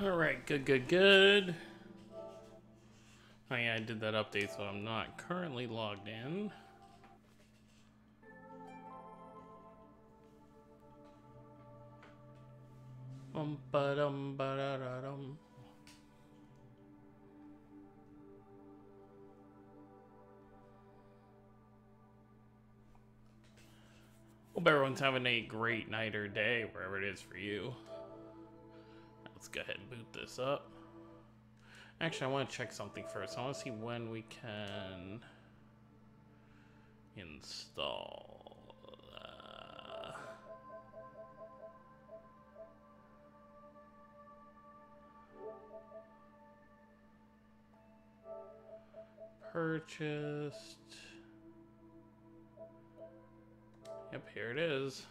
Alright, good. Oh yeah, I did that update, so I'm not currently logged in. Ba-dum. Hope everyone's having a great night or day, wherever it is for you. Let's go ahead and boot this up. Actually, I want to check something first. I want to see when we can install. Purchased. Yep, here it is.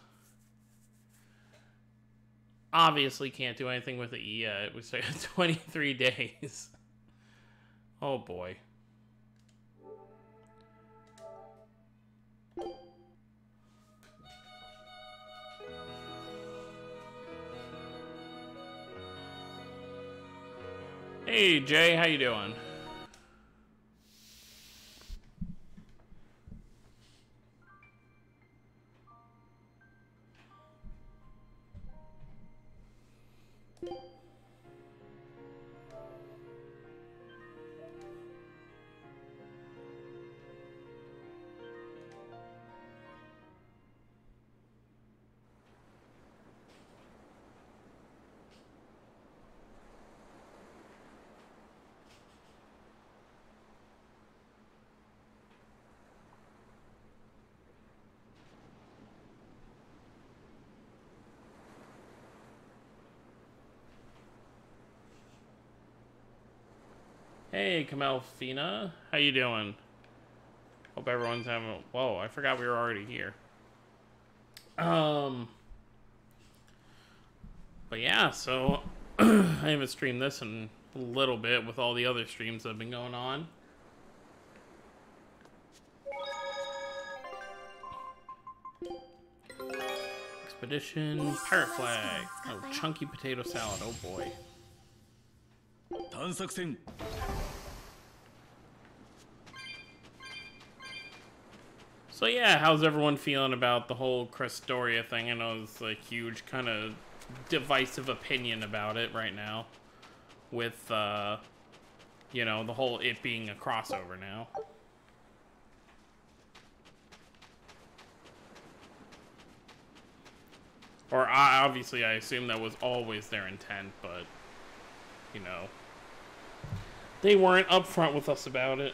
Obviously can't do anything with it yet. It was like 23 days. Oh boy. Hey Jay, how you doing? Hey, Camelfina. How you doing? Hope everyone's having... Whoa, I forgot we were already here. But yeah, so... I haven't streamed this in a little bit with all the other streams that have been going on. Expedition, Pirate Flag. Oh, chunky potato salad. Oh boy. So yeah, how's everyone feeling about the whole Crestoria thing? I know it's a huge kind of divisive opinion about it right now. With, you know, the whole it being a crossover now. Or obviously I assume that was always their intent, but, you know, they weren't upfront with us about it.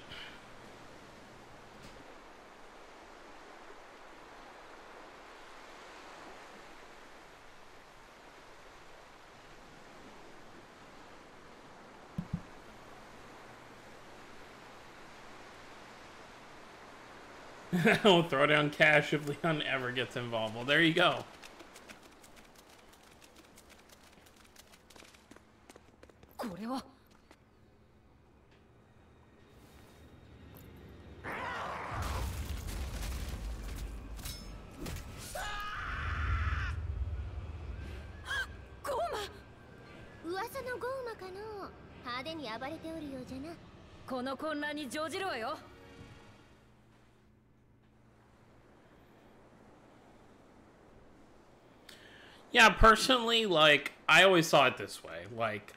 I'll throw down cash if Leon ever gets involved. Well, there you go. Yeah, personally, like, I always saw it this way. Like,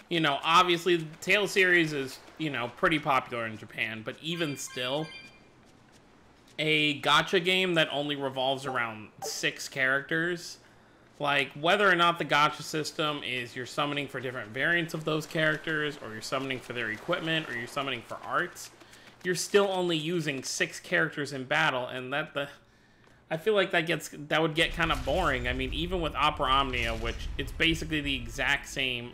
you know, obviously the Tale series is, you know, pretty popular in Japan, but even still, a gacha game that only revolves around 6 characters, like, whether or not the gacha system is you're summoning for different variants of those characters, or you're summoning for their equipment, or you're summoning for arts, you're still only using 6 characters in battle, and I feel like that would get kind of boring. I mean, even with Opera Omnia, which it's basically the exact same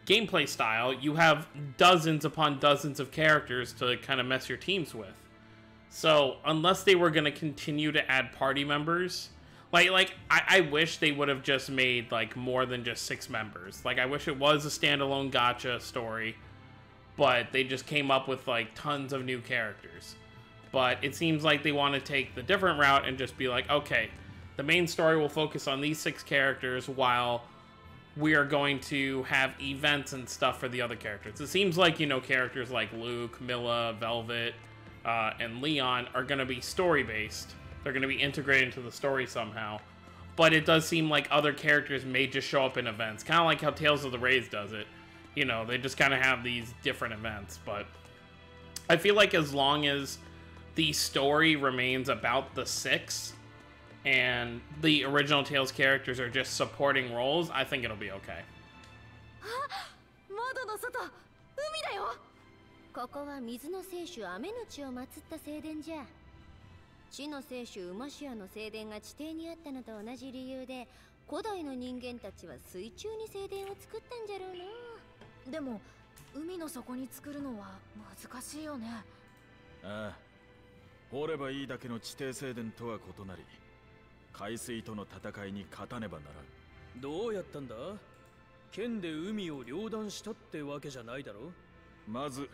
gameplay style, you have dozens upon dozens of characters to kind of mess your teams with. So, unless they were going to continue to add party members, I wish they would have just made, like, more than just 6 members. Like, I wish it was a standalone gacha story, but they just came up with, like, tons of new characters. But it seems like they want to take the different route and just be like, okay, the main story will focus on these 6 characters while we are going to have events and stuff for the other characters. It seems like, you know, characters like Luke, Milla, Velvet, and Leon are going to be story-based. They're going to be integrated into the story somehow. But it does seem like other characters may just show up in events. Kind of like how Tales of the Rays does it. You know, they just kind of have these different events. But I feel like as long as the story remains about the 6 and the original Tales characters are just supporting roles, I think it'll be okay. ここは水の聖主雨の地を祀った聖殿じゃ。地の聖主ウマシアの聖殿が地底にあったのと同じ理由で、古代の人間たちは水中に聖殿を作ったんじゃろうな。でも海の底に作るのは難しいよね。ああ、掘ればいいだけの地底聖殿とは異なり、海水との戦いに勝たねばならん。どうやったんだ？剣で海を両断したってわけじゃないだろ。まず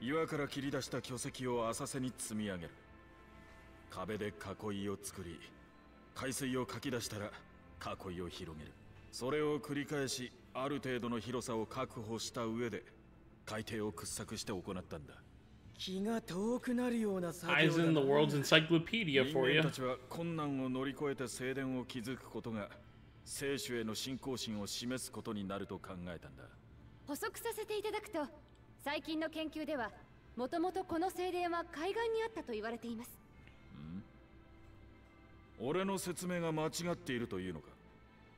岩から切り出した巨石を浅瀬に積み上げる。壁で囲いを作り、海水をかき出したら囲いを広げる。それを繰り返し、ある程度の広さを確保した上で海底を掘削して行ったんだ。気が遠くなるような作業だな。Eyes in the world's encyclopedia for you. 人間たちは困難を乗り越えて聖殿を築くことが聖主への信仰心を示すことになると考えたんだ。補足させていただくと、最近の研究ではもともとこの聖殿は海岸にあったと言われています。俺の説明が間違っているというのか？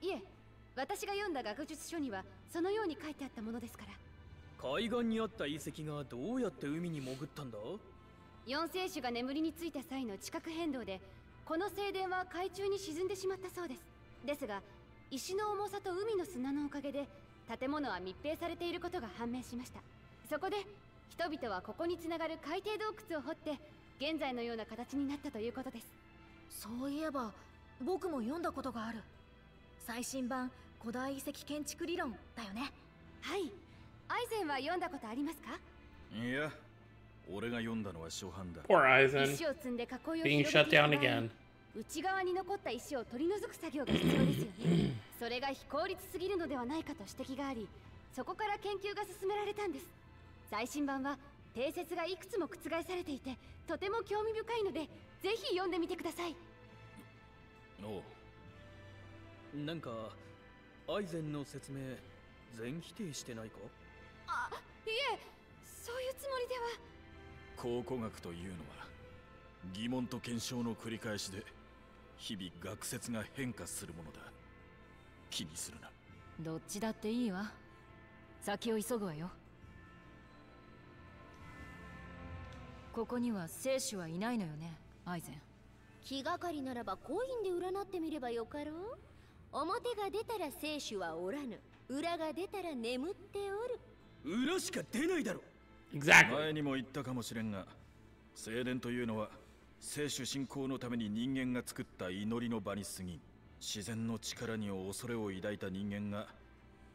いえ、私が読んだ学術書にはそのように書いてあったものですから。海岸にあった遺跡がどうやって海に潜ったんだ？四聖主が眠りについた際の地殻変動で、この聖殿は海中に沈んでしまったそうです。ですが、石の重さと海の砂のおかげで建物は密閉されていることが判明しました。そこで人々はここにつながる海底洞窟を掘って現在のような形になったということです。そういえば僕も読んだことがある。最新版古代遺跡建築理論だよね。はい。アイゼンは読んだことありますか？いや、俺が読んだのは初版だ。Poor Aizen. 石を積んで囲いを Being 広 shut げていく down 場合、 again. 内側に残った石を取り除く作業が必要ですよね。それが非効率すぎるのではないかと指摘があり、そこから研究が進められたんです。最新版は定説がいくつも覆されていて、とても興味深いので、ぜひ読んでみてください。おう。なんかアイゼンの説明全否定してないか？あ、いえ、そういうつもりでは。考古学というのは疑問と検証の繰り返しで日々学説が変化するものだ。気にするな。どっちだっていいわ。先を急ぐわよ。ここには聖主はいないのよね、アイゼン。気がかりならばコインで占ってみればよかろう。表が出たら聖主はおらぬ、裏が出たら眠っておる。裏しか出ないだろ。Exactly. 前にも言ったかもしれんが、聖殿というのは聖主信仰のために人間が作った祈りの場に過ぎん。自然の力に恐れを抱いた人間が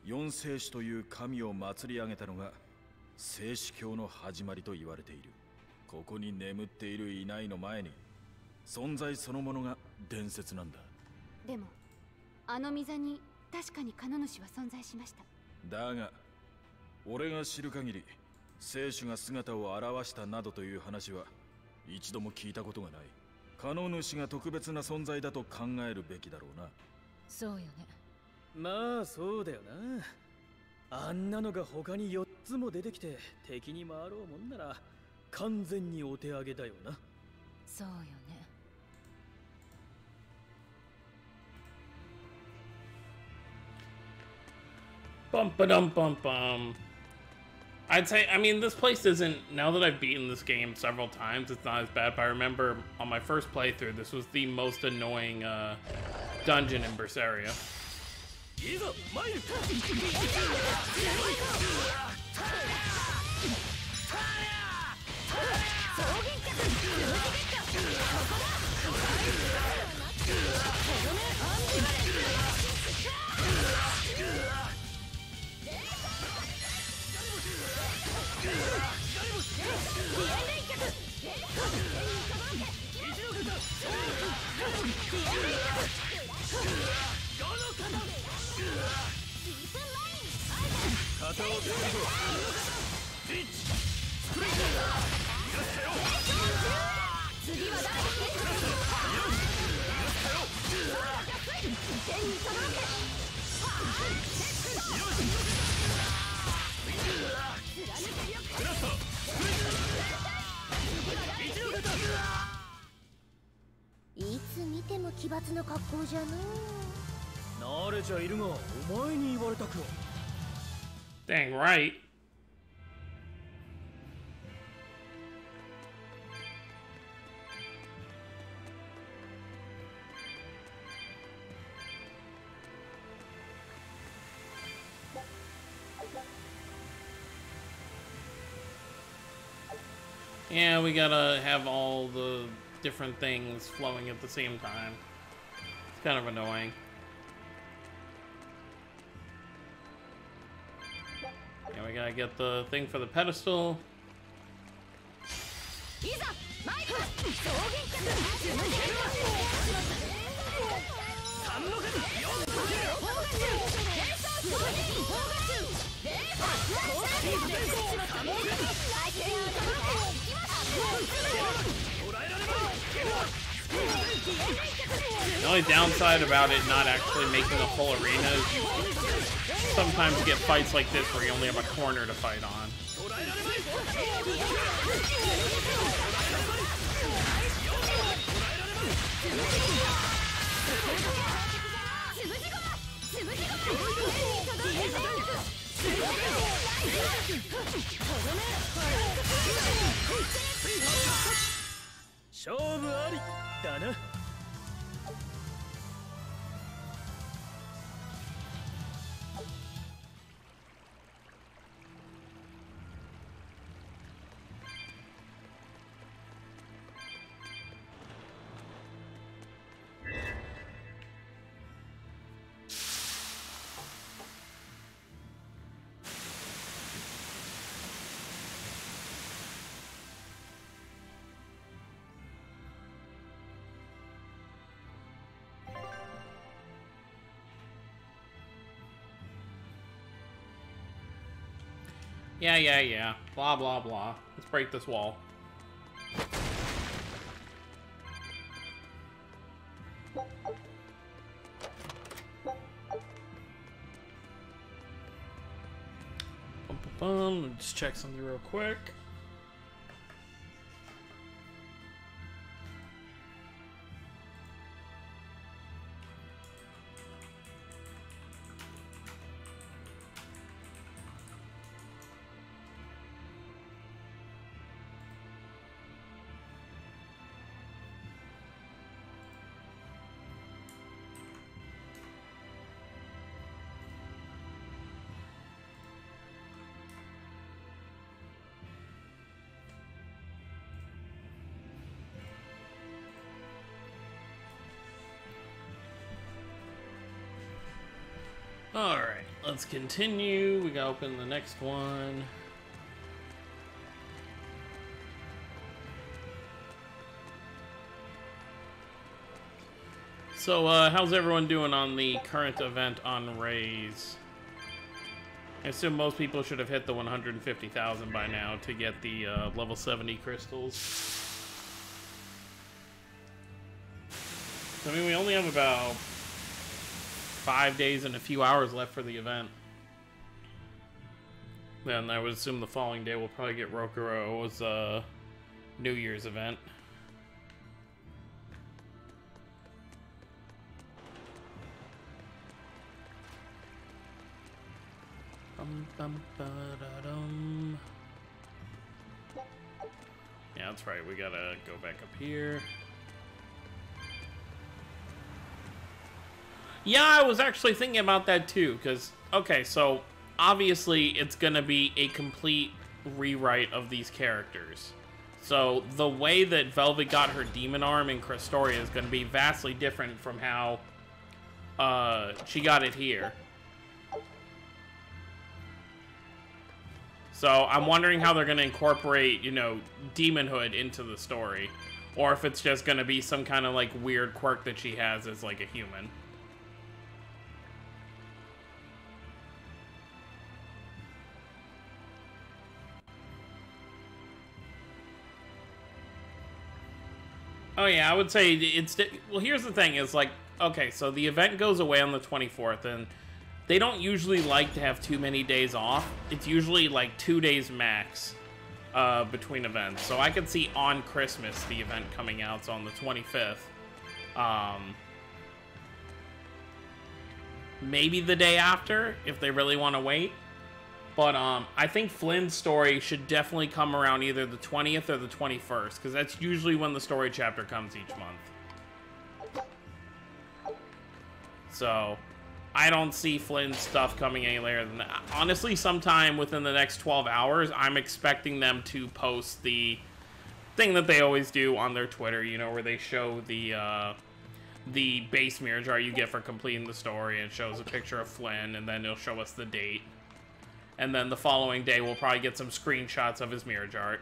四聖主という神を祭り上げたのが聖主教の始まりと言われている。ここに眠っているいないの前に存在そのものが伝説なんだ。でも、あの溝に確かに神主は存在しました。だが俺が知る限り聖主が姿を現したなどという話は一度も聞いたことがない。神主が特別な存在だと考えるべきだろうな。そうよね。まあそうだよな。あんなのが他に4つも出てきて敵に回ろうもんなら完全にお手上げだよな。そうよね。Bum ba dum bum bum. I'd say, I mean, this place isn't, now that I've beaten this game several times, it's not as bad, but I remember on my first playthrough, this was the most annoying dungeon in Berseria. いつ見ても奇抜な格好じゃのう。慣れちゃいるが、お前に言われたくは。 Dang right. Yeah, we gotta have all the different things flowing at the same time. It's kind of annoying. Yeah, we gotta get the thing for the pedestal. The only downside about it not actually making a full arena is you sometimes get fights like this where you only have a corner to fight on. Yeah. Blah, blah, blah. Let's break this wall. Let me just check something real quick. Alright, let's continue. We gotta open the next one. So, how's everyone doing on the current event on Raise? I assume most people should have hit the 150,000 by now to get the level 70 crystals. I mean, we only have about 5 days and a few hours left for the event. Then I would assume the following day we'll probably get Rokuro's New Year's event. Yeah, that's right. We gotta go back up here. Yeah, I was actually thinking about that too, because, okay, so obviously it's gonna be a complete rewrite of these characters. So the way that Velvet got her demon arm in Crestoria is gonna be vastly different from how she got it here. So I'm wondering how they're gonna incorporate, you know, demonhood into the story. Or if it's just gonna be some kind of, like, weird quirk that she has as, like, a human. Oh yeah, I would say it's... Well, here's the thing, is like, okay, so the event goes away on the 24th, and they don't usually like to have too many days off. It's usually like 2 days max between events. So I could see on Christmas the event coming out, so on the 25th. Maybe the day after, if they really want to wait. But I think Flynn's story should definitely come around either the 20th or the 21st, because that's usually when the story chapter comes each month. So, I don't see Flynn's stuff coming any later than that. Honestly, sometime within the next 12 hours, I'm expecting them to post the thing that they always do on their Twitter, you know, where they show the base mirror chart you get for completing the story, and it shows a picture of Flynn, and then it'll show us the date. And then the following day, we'll probably get some screenshots of his mirror chart.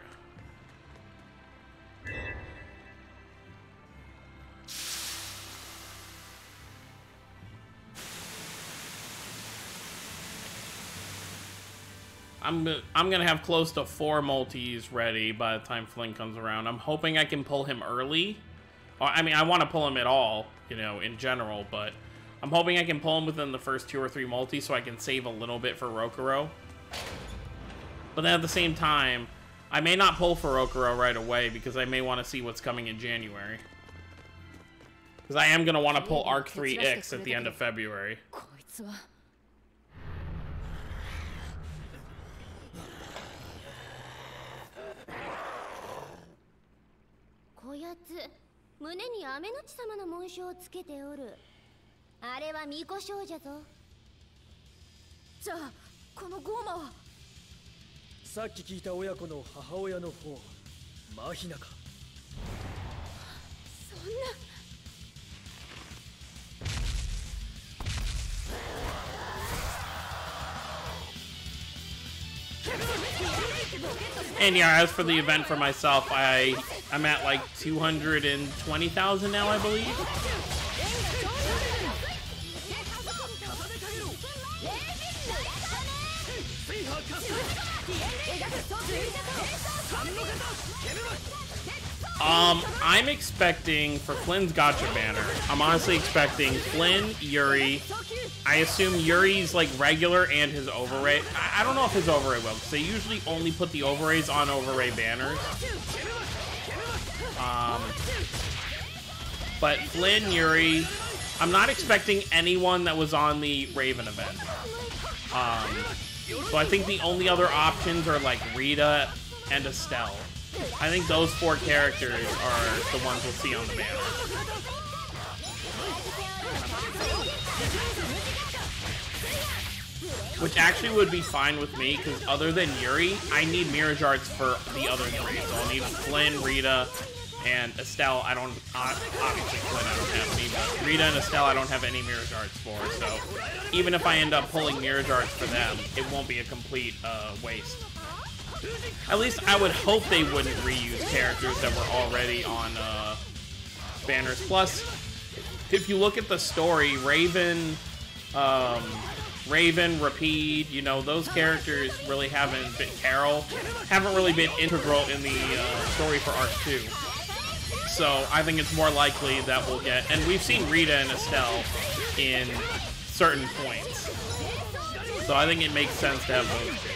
I'm gonna have close to 4 multis ready by the time Flynn comes around. I'm hoping I can pull him early. I mean, I want to pull him at all, you know, in general, but I'm hoping I can pull him within the first 2 or 3 multis so I can save a little bit for Rokuro. But then at the same time, I may not pull for Rokuro right away because I may want to see what's coming in January. Because I am going to want to pull Arc 3X at the end of February.さっき聞いた親子の母親の方、マヒナか。そんな。And yeah, as for the event for myself, I'm at like 220,000 now, I believe. I'm expecting for Flynn's Gotcha banner, I'm honestly expecting Flynn, Yuri. I assume Yuri's like regular and his overray. I don't know if his overray will, because they usually only put the overrays on overray banners. But Flynn, Yuri, I'm not expecting anyone that was on the Raven event. So I think the only other options are like Rita and Estelle. I think those 4 characters are the ones we'll see on the banner. Which actually would be fine with me, because other than Yuri, I need Mirage Arts for the other 3. So I'll need Flynn, Rita, and Estelle. I don't, obviously Flynn I don't have any, but Rita and Estelle I don't have any Mirage Arts for. So even if I end up pulling Mirage Arts for them, it won't be a complete waste. At least I would hope they wouldn't reuse characters that were already on banners. Plus, if you look at the story, Raven, Rapide, you know, those characters really haven't been, Carol, haven't really been integral in the story for Arc 2. So I think it's more likely that we'll get, and we've seen Rita and Estelle in certain points. So I think it makes sense to have those 2.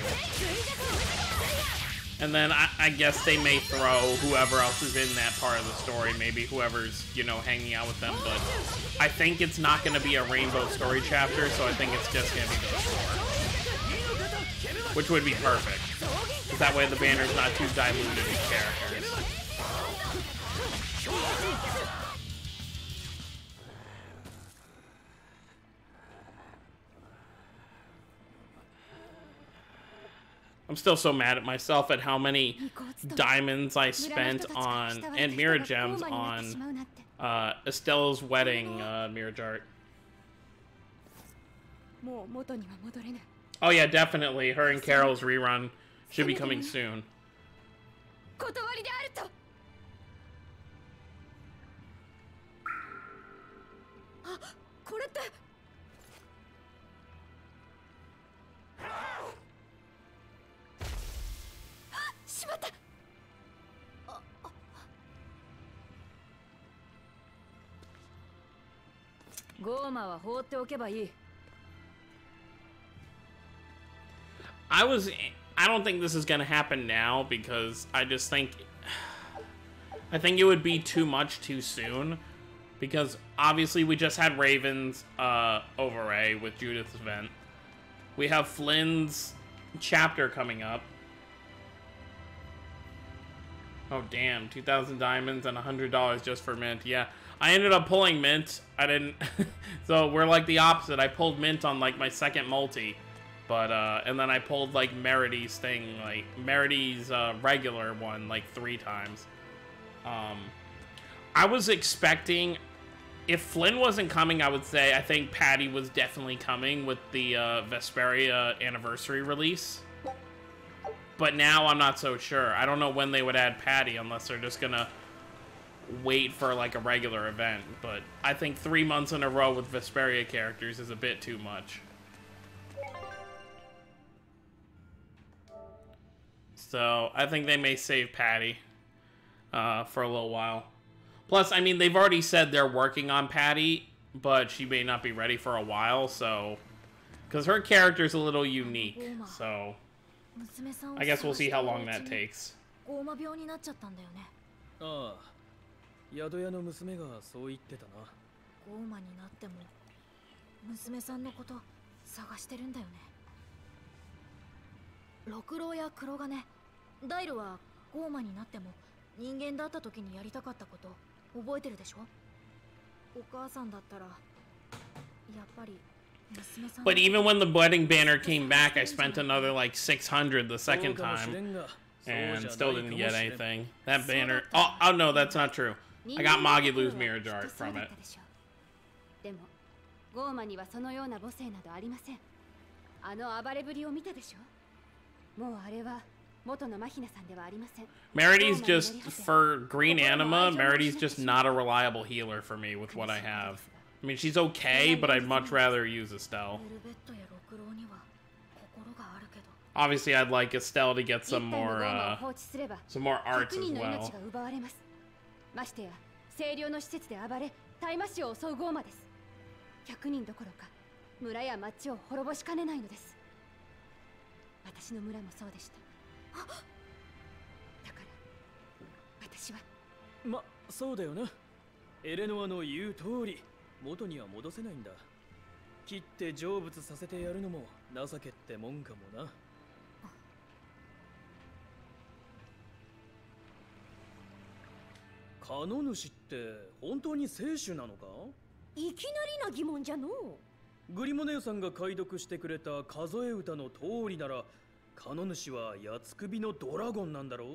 And then I guess they may throw whoever else is in that part of the story, maybe whoever's, you know, hanging out with them, but I think it's not going to be a Rainbow story chapter, so I think it's just going to be those 4. Which would be perfect, because that way the banner's not too diluted in characters. I'm still so mad at myself at how many diamonds I spent on, and mirror gems on, Estelle's wedding mirror chart. Oh yeah, definitely. Her and Carol's rerun should be coming soon. ゴーマは放っておけばいい。 I don't think this is gonna happen now because I think it would be too much too soon because obviously we just had Raven's overlay with Judith's event. We have Flynn's chapter coming up. Oh damn, 2,000 diamonds and $100 just for mint. Yeah, I ended up pulling mint. I didn't so we're like the opposite. I pulled mint on like my second multi. But, and then I pulled, like, Meridy's thing, like, Meridy's, regular one, like, 3 times. I was expecting, if Flynn wasn't coming, I would say, I think Patty was definitely coming with the, Vesperia anniversary release. But now I'm not so sure. I don't know when they would add Patty unless they're just gonna wait for, like, a regular event. But I think 3 months in a row with Vesperia characters is a bit too much. So, I think they may save Patty for a little while. Plus, I mean, they've already said they're working on Patty, but she may not be ready for a while, so... Because her character's a little unique, so... I guess we'll see how long that takes. ああ、宿屋の娘がそう言ってたな。ゴーマになっても娘さんのこと探してるんだよね。六郎や黒金、ダイルはゴーマになっても人間だった時にやりたかったこと覚えてるでしょ。お母さんだったらやっぱり娘さん。But even when the wedding banner came back, I spent another like 600 the second time and still didn't get anything. That banner. Oh no, that's not true. I got Magilu's mirror jar from it. でもゴーマにはそのような母性などありません。あの暴れぶりを見たでしょ。もうあれは元のマヒナさんではありません。 Meridy's just, for green anima, Meridy's just not a reliable healer for me with what I have. I mean, she's okay, but I'd much rather use Estelle. Obviously, I'd like Estelle to get some more arts as well. ましてや清涼の施設で暴れ大麻師を襲うゴーマです。100人どころか村や町を滅ぼしかねないのです。私の村もそうでした。だから私はま、そうだよな。エレノアの言う通り元には戻せないんだ。切って成仏させてやるのも情けってもんかもな。カノ主って本当に聖主なのか？いきなりな疑問じゃのう。グリモ姉さんが解読してくれた数え歌の通りなら、カノ主は八つ首のドラゴンなんだろう。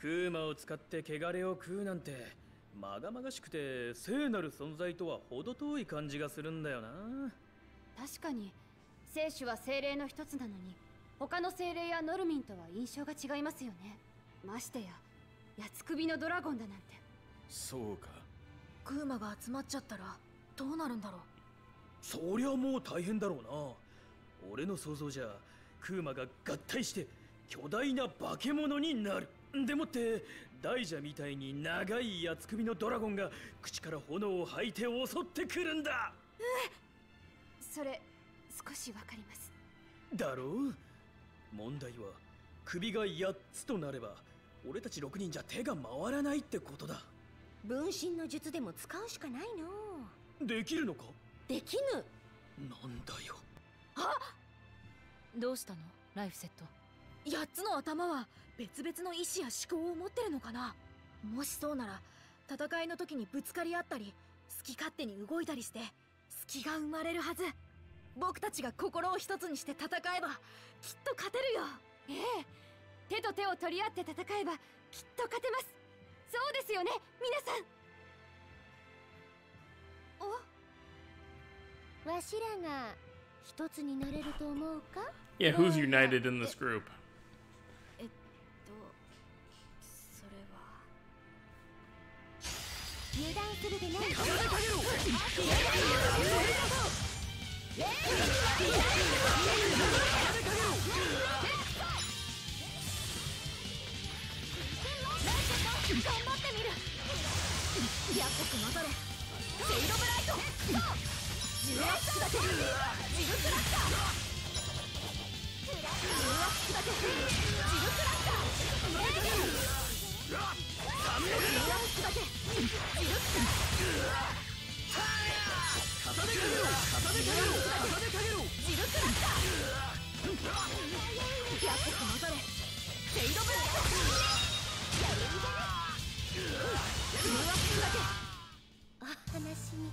クーマを使って汚れを食うなんてまがまがしくて聖なる存在とは程遠い感じがするんだよな。確かに聖主は精霊の一つなのに、他の精霊やノルミンとは印象が違いますよね。ましてや八つ首のドラゴンだなんて。そうか。クーマが集まっちゃったらどうなるんだろう。そりゃもう大変だろうな。俺の想像じゃクーマが合体して巨大な化け物になる。でもって大蛇みたいに長い八つ首のドラゴンが口から炎を吐いて襲ってくるんだ。それ少しわかります。だろう。問題は首が8つとなれば俺たち6人じゃ手が回らないってことだ。分身の術でも使うしかないの。できるのか？できぬ。なんだよ。あ、どうしたのライフセット。8つの頭は別々の意志や思考を持ってるのかな。もしそうなら戦いの時にぶつかり合ったり好き勝手に動いたりして隙が生まれるはず。僕たちが心を一つにして戦えばきっと勝てるよ。ええ、手と手を取り合って戦えばきっと勝てます。そうですよね皆さん。お、わしらが一つになれると思うか？ Yeah, who's united in this group? それは油断するでない。頑張ってみる。ヤッコく混ざれ。セイロブライト。話に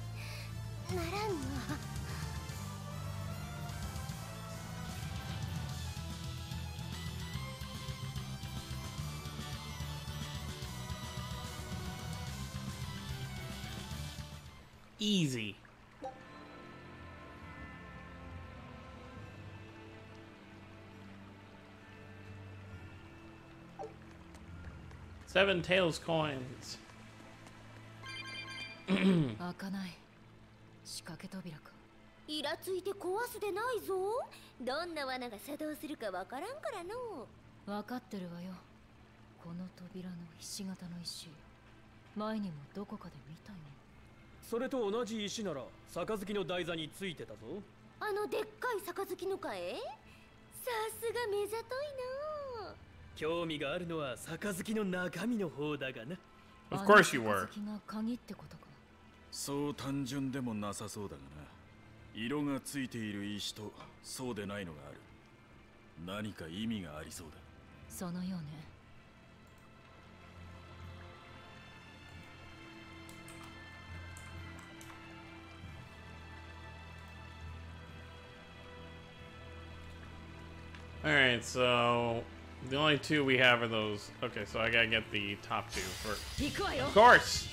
ならんわ。Easy. Seven tails coins. 開かない。仕掛け扉か。イラついて壊すでないぞ。どんな罠が作動するかわからんからの。分かってるわよ。この扉のひし形の石、前にもどこかで見たよ。それと同じ石なら杯の台座についてたぞ。あのでっかい杯のかえ？さすが目ざといな。興味があるのは杯の中身の方だがな。 Of course you were. 杯が鍵ってことか。そう単純でもなさそうだがな。色がついている石とそうでないのがある。何か意味がありそうだ。そのようね。Alright, so the only two we have are those. Okay, so I gotta get the top two first. Of course!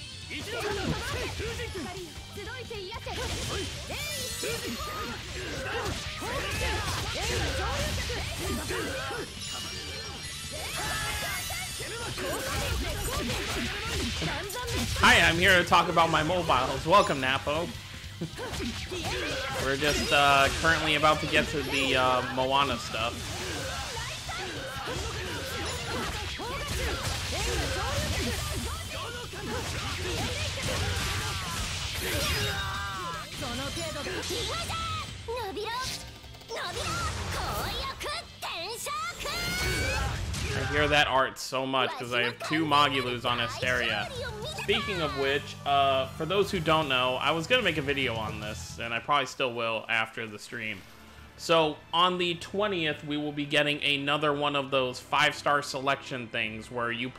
Hi, I'm here to talk about my mobiles. Welcome, Napo. We're just currently about to get to the Moana stuff. I hear that art so much because I have two Magilus on Asteria. Speaking of which, for those who don't know, I was going to make a video on this, and I probably still will after the stream. So, on the 20th, we will be getting another one of those 5-star selection things where you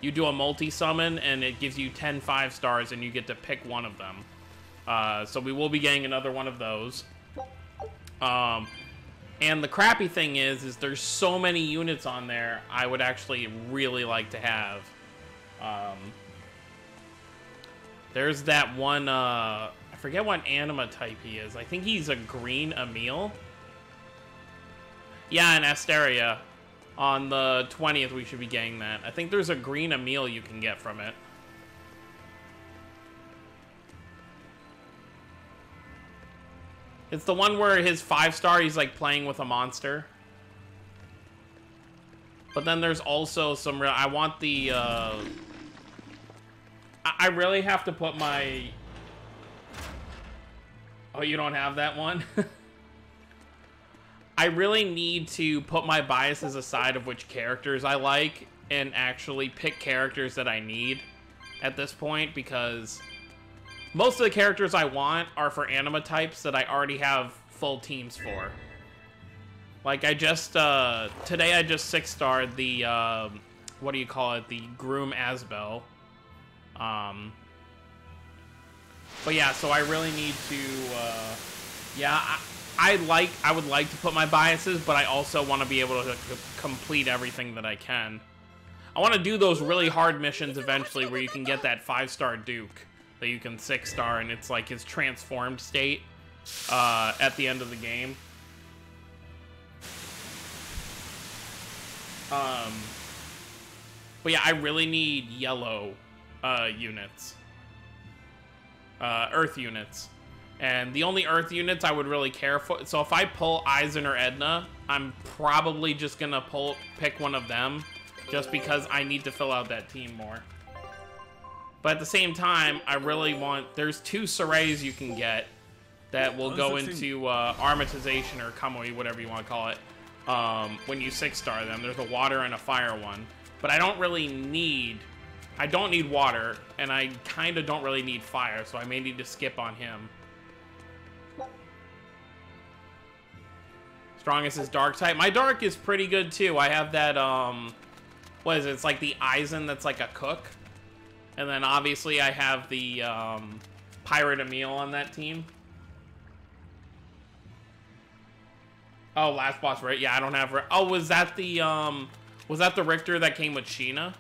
do a multi-summon, and it gives you 10 5-stars, and you get to pick one of them. So we will be getting another one of those. And the crappy thing is there's so many units on there I would actually really like to have. There's that one, I forget what anima type he is. I think he's a green Emil. Yeah, in Asteria. On the 20th, we should be getting that. I think there's a green Emil you can get from it. It's the one where his 5-star, he's like playing with a monster. But then there's also some real... I want the... I really have to put my... Oh, you don't have that one? I really need to put my biases aside of which characters I like and actually pick characters that I need at this point, because most of the characters I want are for anima types that I already have full teams for. Like, I just, today I just 6-starred the, what do you call it, the Groom Asbel. But yeah, so I really need to, yeah, I would like to put my biases, but I also want to be able to complete everything that I can. I want to do those really hard missions eventually where you can get that 5-star Duke that you can 6-star, and it's like his transformed state at the end of the game. But yeah, I really need yellow units. Earth units. And the only Earth units I would really care for... So if I pull Aizen or Edna, I'm probably just gonna pick one of them, just because I need to fill out that team more. But at the same time, I really want... There's 2 Sorays you can get. that will go into aromatization or kamui, whatever you want to call it, when you 6-star them. There's a water and a fire one. But I don't really need... I don't need water, and I kind of don't really need fire, so I may need to skip on him. Strongest is dark type. My dark is pretty good, too. I have that, what is it? It's like the Aizen that's like a cook. And then, obviously, I have the, Pirate Emil on that team. Oh, last boss, right? Yeah, I don't have... Oh, was that the Richter that came with Sheena?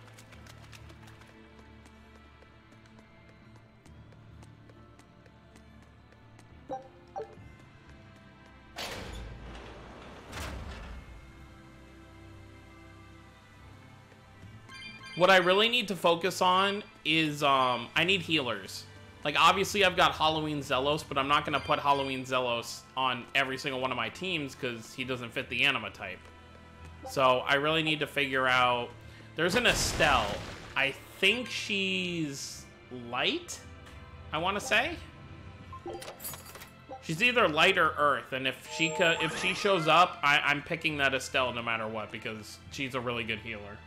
What I really need to focus on is, I need healers. Like, obviously I've got Halloween Zelos, but I'm not going to put Halloween Zelos on every single one of my teams because he doesn't fit the anima type. So, I really need to figure out... There's an Estelle. I think she's light, I want to say? She's either light or earth, and if she shows up, I'm picking that Estelle no matter what because she's a really good healer.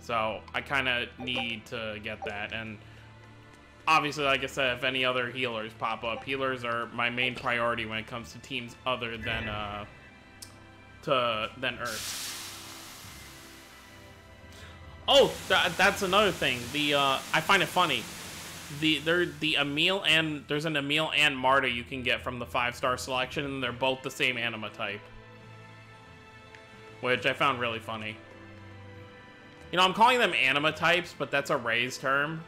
So I kind of need to get that, and obviously, like I said, if any other healers pop up, healers are my main priority when it comes to teams other than Earth. Oh, that's another thing. I find it funny. The Emil and there's an Emil and Marta you can get from the 5-star selection, and they're both the same anima type, which I found really funny. You know, I'm calling them anima types, but that's a raised term.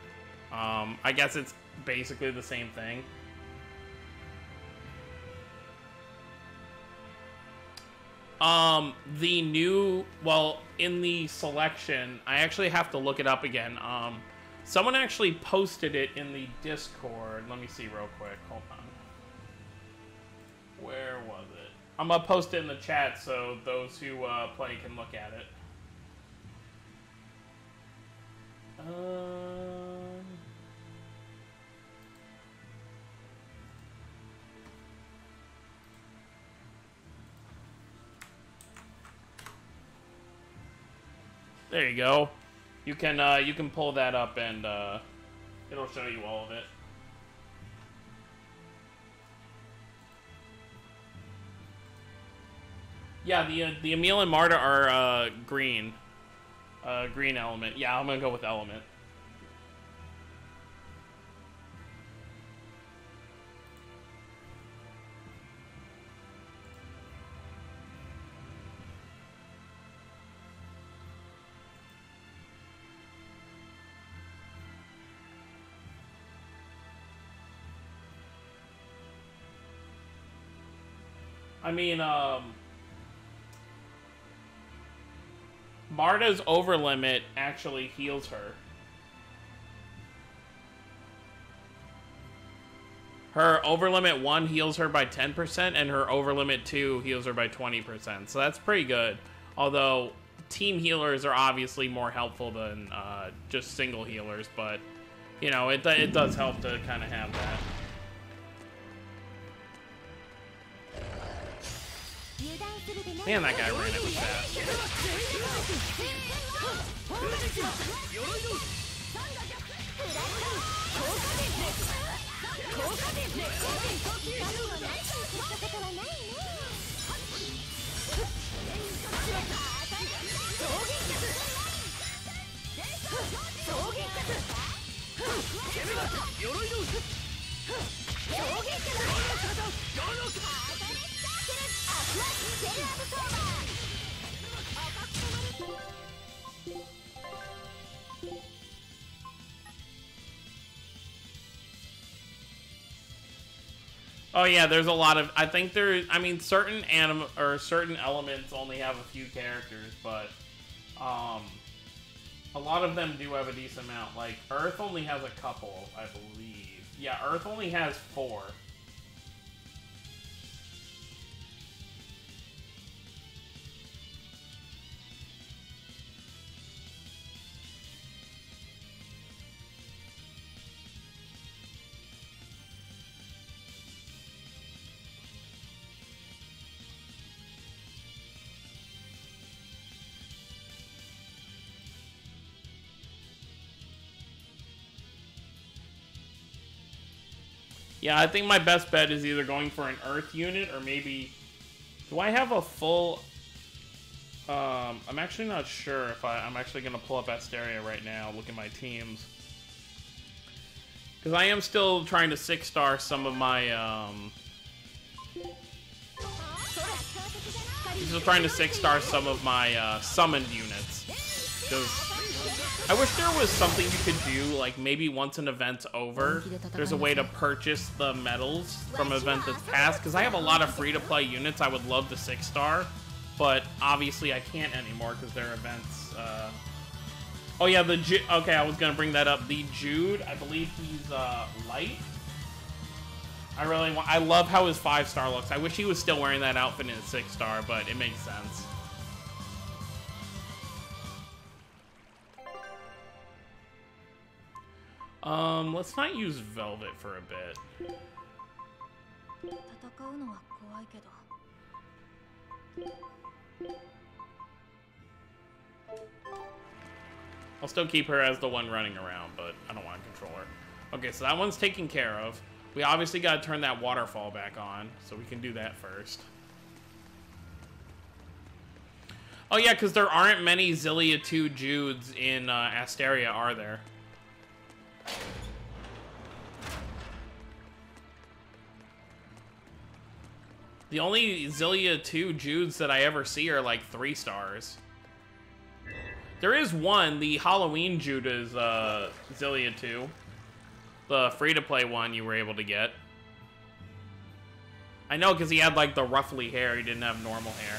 I guess it's basically the same thing. The new, well, in the selection, I actually have to look it up again. Someone actually posted it in the Discord. Let me see real quick. Hold on. Where was it? I'm gonna post it in the chat so those who play can look at it. There you go. You can pull that up and it'll show you all of it. Yeah, the Emil and Marta are green. Green element. Yeah, I'm gonna go with element. I mean, Marta's overlimit actually heals her. Her overlimit 1 heals her by 10%, and her overlimit 2 heals her by 20%. So that's pretty good. Although, team healers are obviously more helpful than just single healers, but, you know, it does help to kind of have that. Man, that guy ran it was fast. Oh yeah, there's a lot of. I think there. I mean, certain certain elements only have a few characters, but a lot of them do have a decent amount. Like Earth only has a couple, I believe. Yeah, Earth only has 4. Yeah, I think my best bet is either going for an Earth unit or maybe... Do I have a full... I'm actually not sure if I'm actually going to pull up Asteria right now, look at my teams. Because I am still trying to 6-star some of my, still trying to 6-star some of my, summoned units. Because I wish there was something you could do, like maybe once an event's over, there's a way to purchase the medals from an event that's passed. Because I have a lot of free-to-play units I would love to 6-star, but obviously I can't anymore because their events, Oh yeah, okay, I was gonna bring that up. The Jude, I believe he's, light. I love how his 5-star looks. I wish he was still wearing that outfit in his 6-star, but it makes sense. Let's not use Velvet for a bit. I'll still keep her as the one running around, but I don't want to control her. Okay, so that one's taken care of. We obviously got to turn that waterfall back on, so we can do that first. Oh yeah, because there aren't many Zillia 2 Judes in Asteria, are there? The only Zillia 2 Judes that I ever see are like 3 stars. There is one, the Halloween Jude is Zillia 2. The free-to-play one you were able to get. I know, because he had like the ruffly hair, he didn't have normal hair.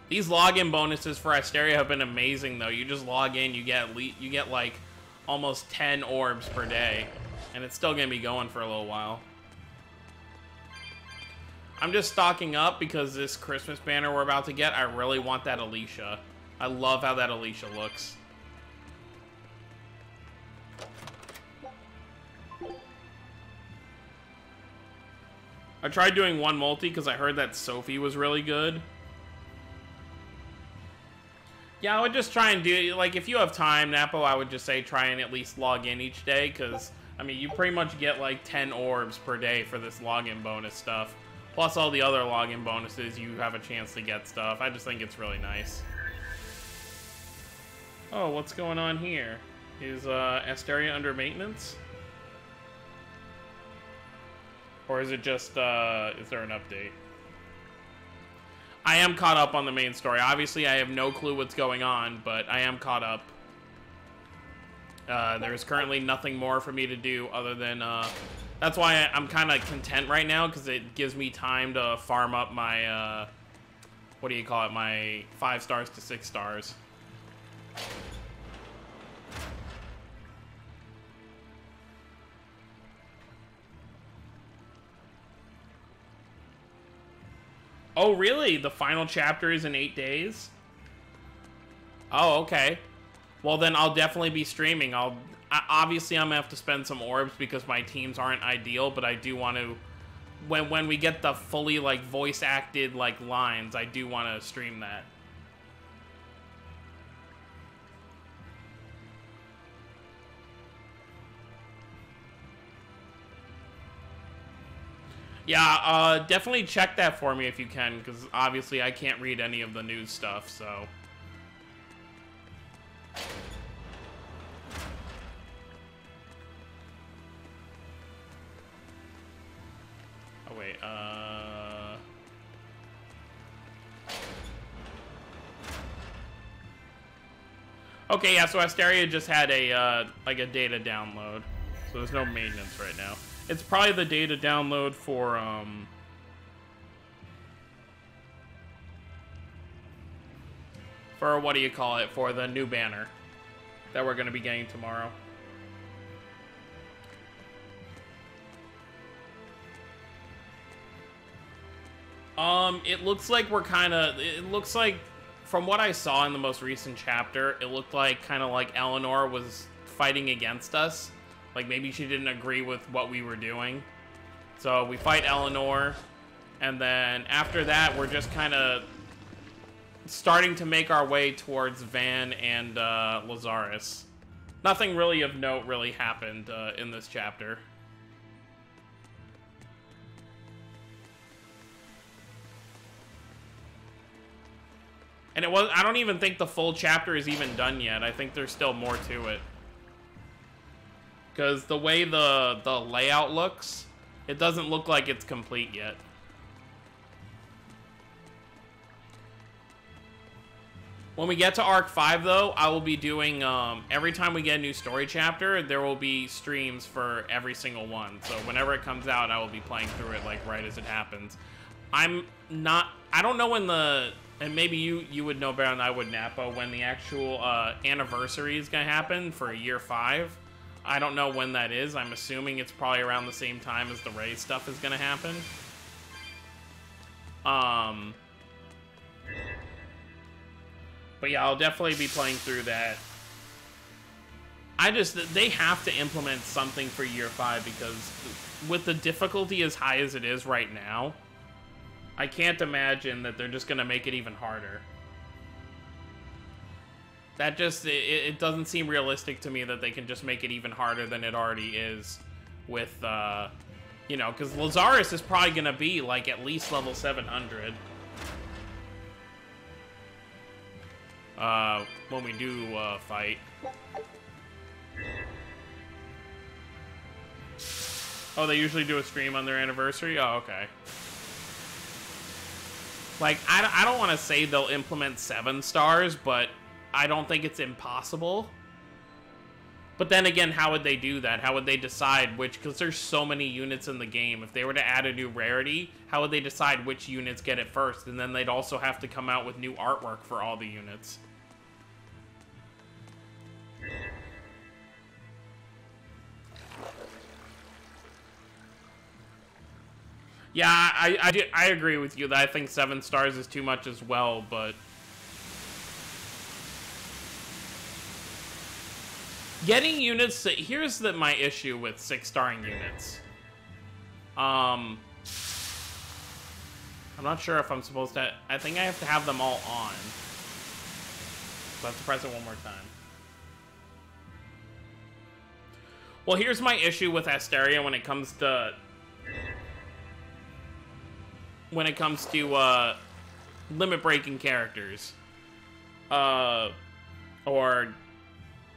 These login bonuses for Asteria have been amazing, though. You just log in, you get like almost 10 orbs per day, and it's still gonna be going for a little while. I'm just stocking up because this Christmas banner we're about to get, I really want that Alicia. I love how that Alicia looks. I tried doing one multi because I heard that Sophie was really good. Yeah, I would just try and do, like, if you have time, Napo, I would just say try and at least log in each day, because, I mean, you pretty much get, like, 10 orbs per day for this login bonus stuff. Plus all the other login bonuses, you have a chance to get stuff. I just think it's really nice. Oh, what's going on here? Is Asteria under maintenance? Or is it just, is there an update? I am caught up on the main story. Obviously, I have no clue what's going on, but I am caught up. There's currently nothing more for me to do other than, that's why I'm kind of content right now, because it gives me time to farm up my, what do you call it, my 5 stars to 6 stars. Oh, really? The final chapter is in 8 days? Oh, okay. Well, then I'll definitely be streaming. Obviously, I'm gonna have to spend some orbs because my teams aren't ideal, but I do want to... When we get the fully, like, voice-acted, like, lines, I do want to stream that. Yeah, definitely check that for me if you can, because obviously I can't read any of the news stuff, so... Oh, wait, Okay, yeah, so Asteria just had a, like a data download, so there's no maintenance right now. It's probably the data download for, what do you call it, for the new banner that we're going to be getting tomorrow. It looks like we're it looks like, from what I saw in the most recent chapter, it looked like kind of like Eleanor was fighting against us. Like, maybe she didn't agree with what we were doing. So we fight Eleanor, and then after that, we're just kind of starting to make our way towards Van and Lazarus. Nothing really of note really happened in this chapter. And I don't even think the full chapter is even done yet. I think there's still more to it. Because the way the layout looks, it doesn't look like it's complete yet. When we get to Arc 5, though, I will be doing, every time we get a new story chapter, there will be streams for every single one. So whenever it comes out, I will be playing through it, like, right as it happens. I don't know when and maybe you would know better than I would, Nappa, when the actual anniversary is going to happen for year 5. I don't know when that is. I'm assuming it's probably around the same time as the Ray stuff is going to happen. But yeah, I'll definitely be playing through that. They have to implement something for year 5 because with the difficulty as high as it is right now, I can't imagine that they're just going to make it even harder. That just, it doesn't seem realistic to me that they can just make it even harder than it already is with, you know, because Lazarus is probably going to be, like, at least level 700. When we do, fight. Oh, they usually do a stream on their anniversary? Oh, okay. Like, I don't want to say they'll implement 7 stars, but I don't think it's impossible. But then again, how would they do that? How would they decide which... Because there's so many units in the game. If they were to add a new rarity, how would they decide which units get it first? And then they'd also have to come out with new artwork for all the units. Yeah, I agree with you that I think 7 stars is too much as well, but... Getting units to... Here's my issue with 6-starring units. I'm not sure if I'm supposed to... I think I have to have them all on. So I have to press it one more time. Well, here's my issue with Asteria when it comes to... limit-breaking characters. Or...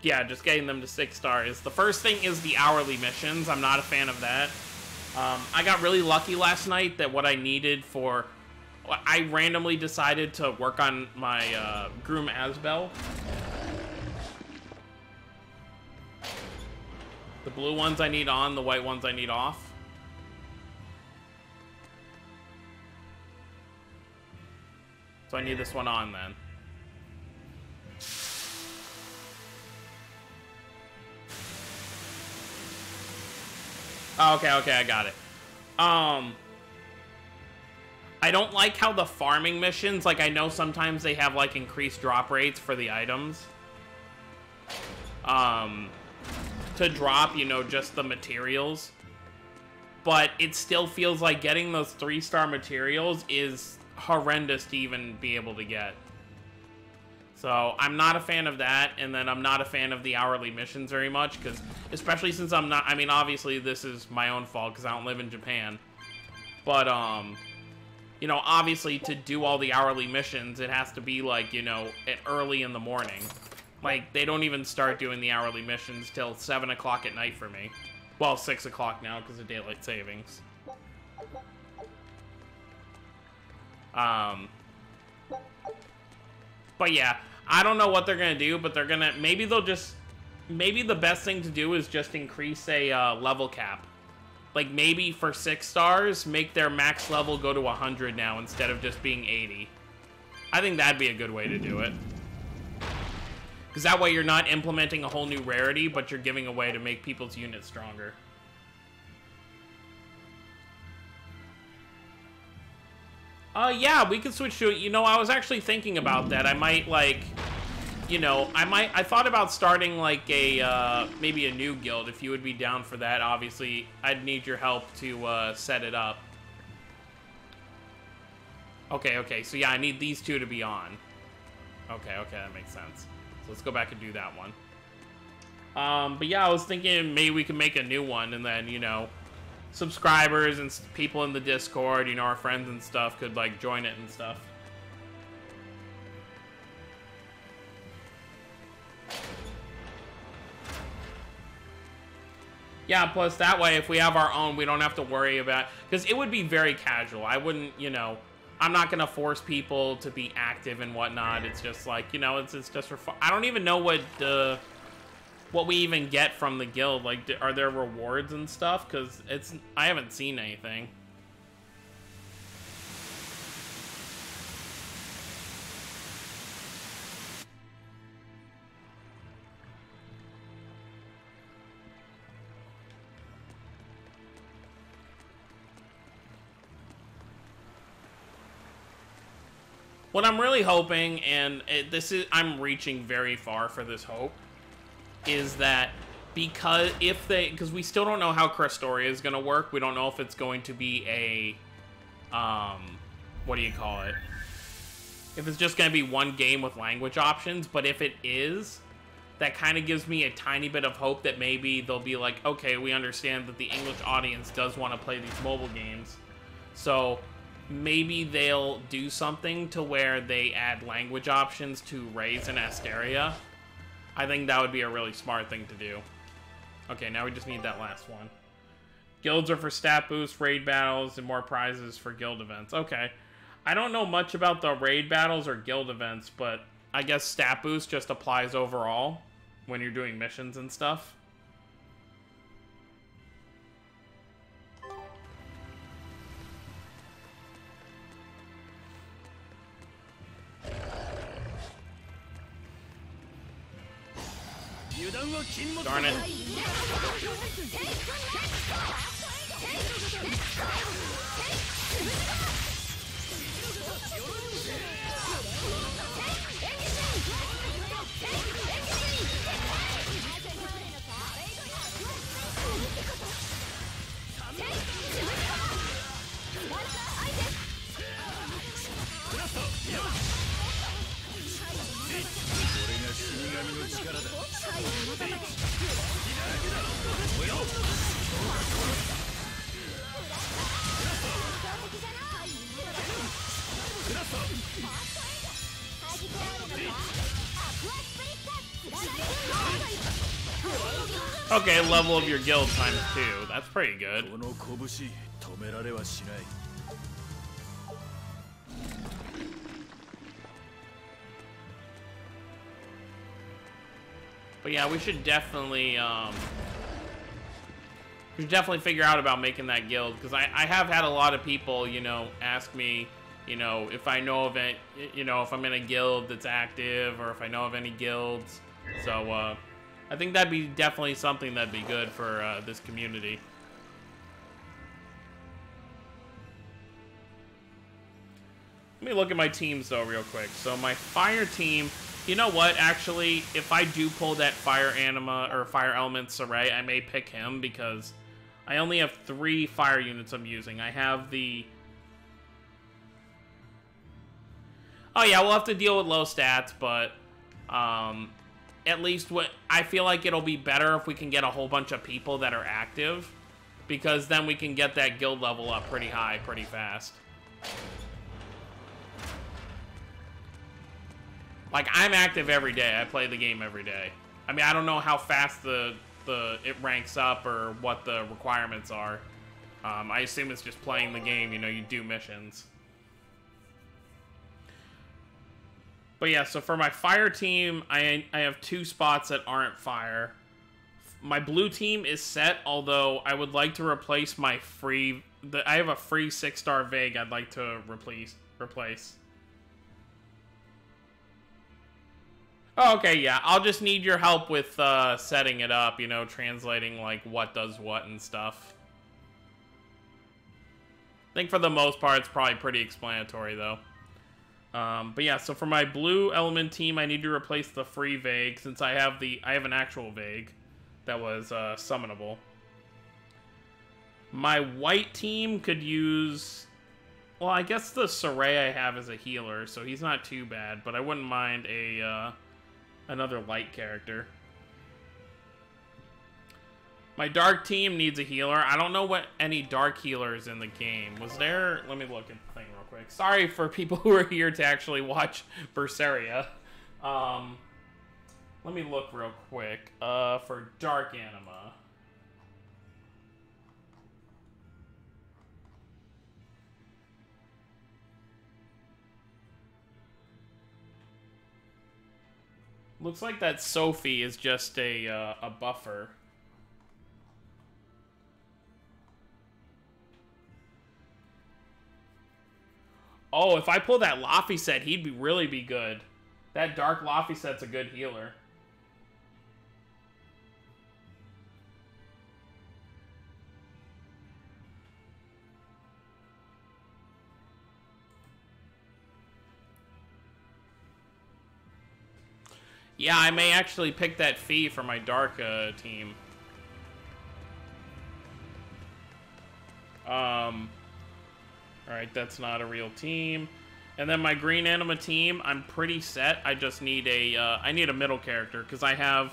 Yeah, just getting them to 6 stars. The first thing is the hourly missions. I'm not a fan of that. I got really lucky last night that what I needed for... I randomly decided to work on my Groom Asbel. The blue ones I need on, the white ones I need off. So I need this one on then. Oh, okay, I got it. I don't like how the farming missions, like I know sometimes they have like increased drop rates for the items. To drop, you know, just the materials. But it still feels like getting those 3-star materials is horrendous to even be able to get. So I'm not a fan of that, and then I'm not a fan of the hourly missions very much, because especially since I'm not, I mean, obviously this is my own fault because I don't live in Japan. But, you know, obviously to do all the hourly missions, it has to be like, you know, early in the morning. Like, they don't even start doing the hourly missions till 7 o'clock at night for me. Well, 6 o'clock now because of daylight savings. But yeah, I don't know what they're gonna do, but they're gonna, maybe they'll just, maybe the best thing to do is just increase a level cap. Like maybe for 6 stars, make their max level go to 100 now instead of just being 80. I think that'd be a good way to do it. Because that way you're not implementing a whole new rarity, but you're giving a way to make people's units stronger. Yeah, we could switch to it. You know, I was actually thinking about that. I might, like, you know, I thought about starting, like, a, maybe a new guild, if you would be down for that. Obviously, I'd need your help to, set it up. Okay, so yeah, I need these two to be on. Okay, that makes sense. So let's go back and do that one. But yeah, I was thinking maybe we can make a new one, and then, you know, subscribers and people in the Discord, you know, our friends and stuff could, like, join it and stuff. Yeah, plus that way, if we have our own, we don't have to worry about... Because it would be very casual. I wouldn't, you know... I'm not going to force people to be active and whatnot. It's just like, you know, it's just for fun. I don't even know what we even get from the guild. Like, are there rewards and stuff? Because I haven't seen anything. What I'm really hoping, and I'm reaching very far for this hope, is that because we still don't know how Crestoria is going to work. We don't know if it's going to be a, what do you call it? If it's just going to be one game with language options, but if it is, that kind of gives me a tiny bit of hope that maybe they'll be like, okay, we understand that the English audience does want to play these mobile games, so maybe they'll do something to where they add language options to Raise and Asteria. I think that would be a really smart thing to do. Okay, now we just need that last one. Guilds are for stat boosts, raid battles, and more prizes for guild events. Okay. I don't know much about the raid battles or guild events, but I guess stat boost just applies overall when you're doing missions and stuff. Darn it. Okay, level of your guild times 2. That's pretty good. But yeah, we should definitely figure out about making that guild, because I have had a lot of people, you know, ask me, you know, if I know of it, you know, if I'm in a guild that's active, or if I know of any guilds. So I think that'd be definitely something that'd be good for this community. Let me look at my teams though real quick. So my fire team, you know what, actually, if I do pull that fire anima or fire element Saray, I may pick him because I only have 3 fire units I'm using. I have the... Oh yeah, we'll have to deal with low stats, but at least I feel like it'll be better if we can get a whole bunch of people that are active, because then we can get that guild level up pretty high pretty fast. Like, I'm active every day. I play the game every day. I mean, I don't know how fast it ranks up or what the requirements are. I assume it's just playing the game, you know, you do missions. But yeah, so for my fire team, I have 2 spots that aren't fire. My blue team is set, although I would like to replace my free... I have a free 6-star Vague I'd like to replace. Oh, okay, yeah. I'll just need your help with setting it up, you know, translating, like, what does what and stuff. I think for the most part, it's probably pretty explanatory, though. But yeah, so for my blue element team, I need to replace the free Vague, since I have an actual Vague that was summonable. My white team could use Well, I guess the Sorey I have is a healer, so he's not too bad, but I wouldn't mind a, another light character. My dark team needs a healer. I don't know what any dark healers in the game. Was there... Let me look at the thing real quick. Sorry for people who are here to actually watch Berseria. Let me look real quick. For dark anima. Looks like that Sophie is just a buffer. Oh, if I pull that Laffy set, he'd really be good. That dark Laffy set's a good healer. Yeah, I may actually pick that fee for my dark team. Alright, that's not a real team. And then my green anima team, I'm pretty set. I just need a, I need a middle character, because I have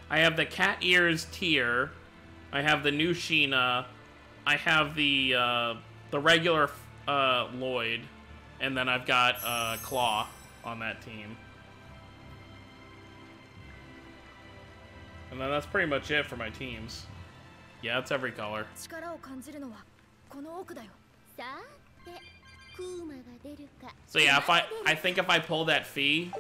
the cat ears tier, I have the new Sheena, I have the regular Lloyd, and then I've got Claw on that team. And then that's pretty much it for my teams. Yeah, it's every color. So yeah, I think if I pull that fee,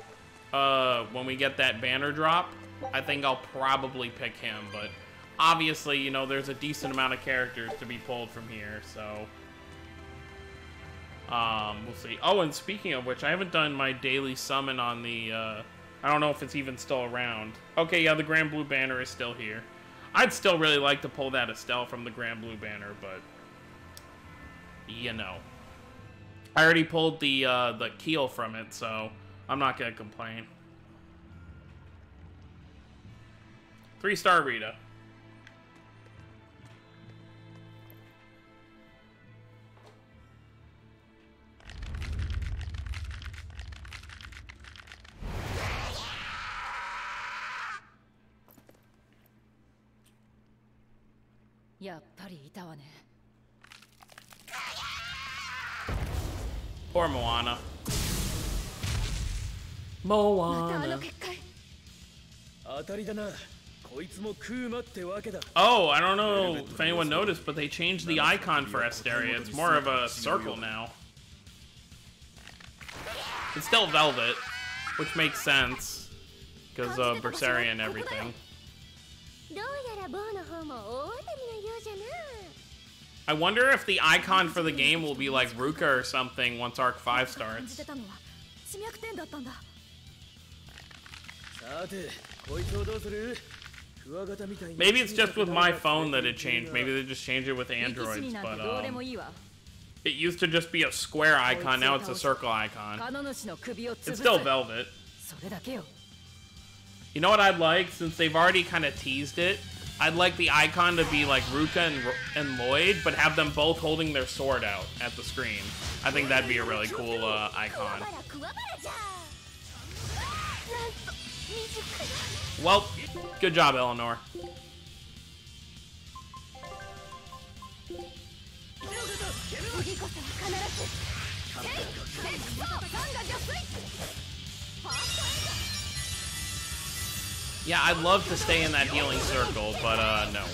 when we get that banner drop, I think I'll probably pick him, but obviously, you know, there's a decent amount of characters to be pulled from here, so we'll see. Oh, and speaking of which, I haven't done my daily summon on the, I don't know if it's even still around. Okay, yeah, the Grand Blue Banner is still here. I'd still really like to pull that Estelle from the Grand Blue Banner, but you know. I already pulled the Keel from it, so I'm not gonna complain. 3-star Rita. Poor Moana. Moana. Oh, I don't know if anyone noticed, but they changed the icon for Asteria. It's more of a circle now. It's still velvet, which makes sense, because of Berseria and everything. I wonder if the icon for the game will be like Ruka or something once Arc 5 starts. Maybe it's just with my phone that it changed. Maybe they just changed it with Androids, but it used to just be a square icon, now it's a circle icon. It's still velvet. You know what I'd like, since they've already kind of teased it? I'd like the icon to be like Ruka and Lloyd, but have them both holding their sword out at the screen. I think that'd be a really cool icon. Well, good job, Eleanor. Yeah, I'd love to stay in that healing circle, but no.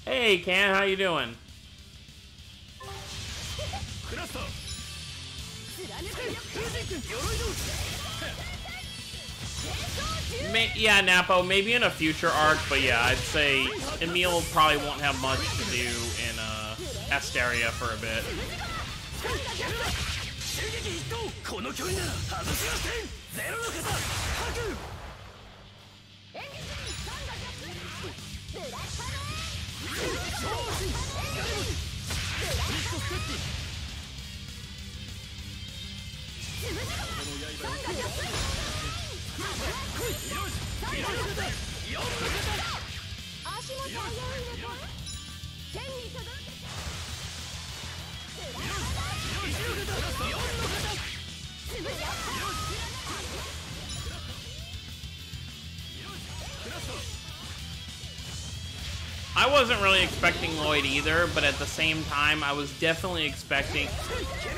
Hey, Can, how you doing? Yeah, Napo, maybe in a future arc, but yeah, I'd say Emil probably won't have much to do in Asteria for a bit. I wasn't really expecting Lloyd either, but at the same time, I was definitely expecting...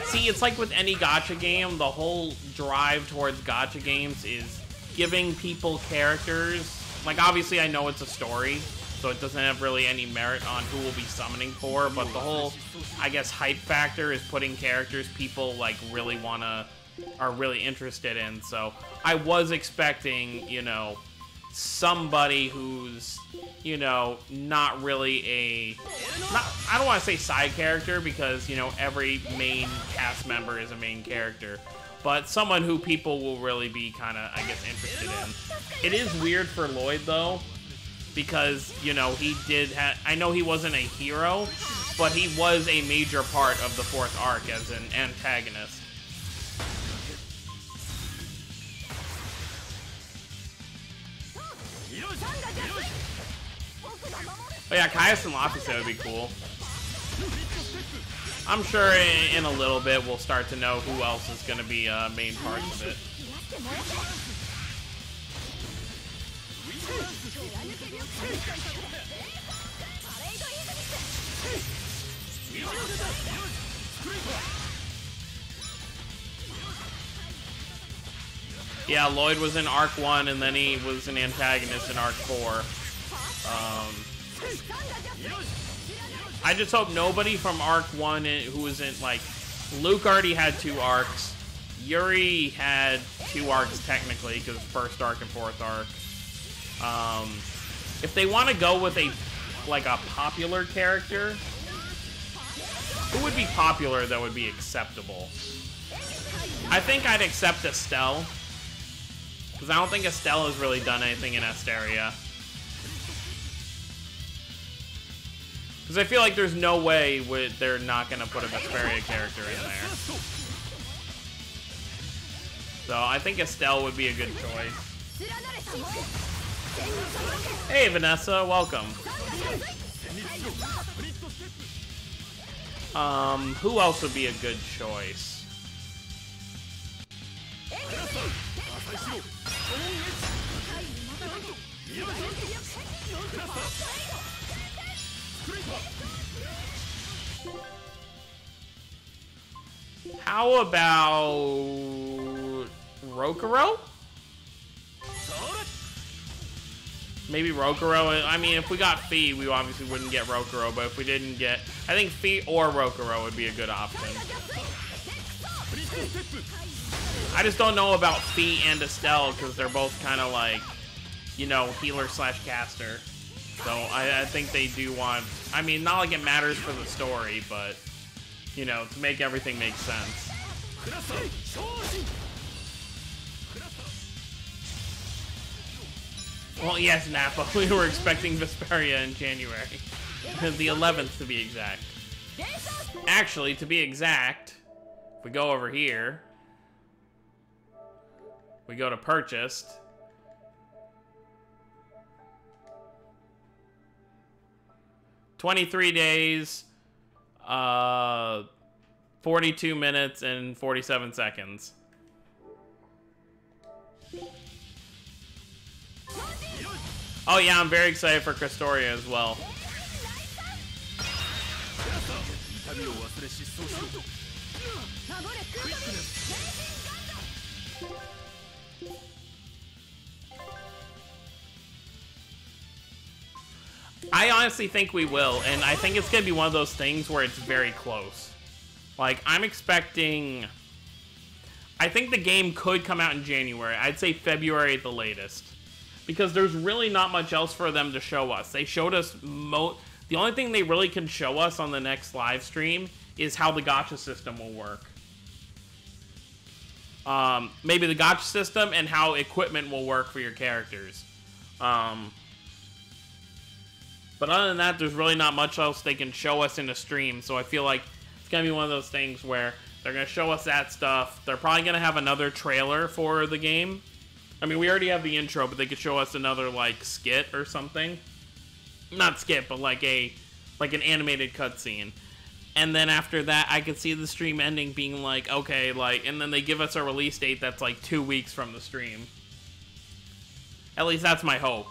See, it's like with any gacha game, the whole drive towards gacha games is giving people characters. Like, obviously, I know it's a story, so it doesn't have really any merit on who will be summoning for, but the whole, I guess, hype factor is putting characters people, like, really are really interested in. So I was expecting, you know, somebody who's, you know, not really I don't want to say side character, because, you know, every main cast member is a main character, but someone who people will really be kind of, I guess, interested in. It is weird for Lloyd, though, because, you know, he did I know he wasn't a hero, but he was a major part of the 4th arc as an antagonist. Oh yeah, Caius and Lapis would be cool. I'm sure in a little bit we'll start to know who else is going to be main parts of it. Yeah, Lloyd was in Arc 1, and then he was an antagonist in Arc 4. I just hope nobody from Arc 1 who was in, like, Luke already had 2 arcs. Yuri had 2 arcs technically, because first arc and 4th arc. If they want to go with a popular character, who would be popular that would be acceptable? I think I'd accept Estelle, because I don't think Estelle has really done anything in Asteria. Because I feel like there's no way they're not going to put a Berseria character in there. So I think Estelle would be a good choice. Hey Vanessa, welcome. Who else would be a good choice? How about Rokuro? Maybe Rokuro. I mean, if we got Fee, we obviously wouldn't get Rokuro, but if we didn't get... I think Fee or Rokuro would be a good option. I just don't know about Fee and Estelle, because they're both kind of like, you know, healer/caster. So I think they do want... I mean, not like it matters for the story, but, you know, to make everything make sense. Well, yes, Nappa, we were expecting Vesperia in January. The 11th, to be exact. Actually, to be exact, if we go over here, we go to purchased. $23 days, 42 minutes, and 47 seconds. Oh yeah, I'm very excited for Crestoria as well. I honestly think we will, and I think it's going to be one of those things where it's very close. Like, I'm expecting... I think the game could come out in January. I'd say February at the latest. Because there's really not much else for them to show us. They showed us... The only thing they really can show us on the next live stream is how the gacha system will work. Maybe the gacha system and how equipment will work for your characters. But other than that, there's really not much else they can show us in the stream. So I feel like it's going to be one of those things where they're going to show us that stuff. They're probably going to have another trailer for the game. I mean, we already have the intro, but they could show us another, like, skit or something. Not skit, but like a like an animated cutscene. And then after that, I could see the stream ending being like, okay, like, and then they give us a release date that's like 2 weeks from the stream. At least that's my hope.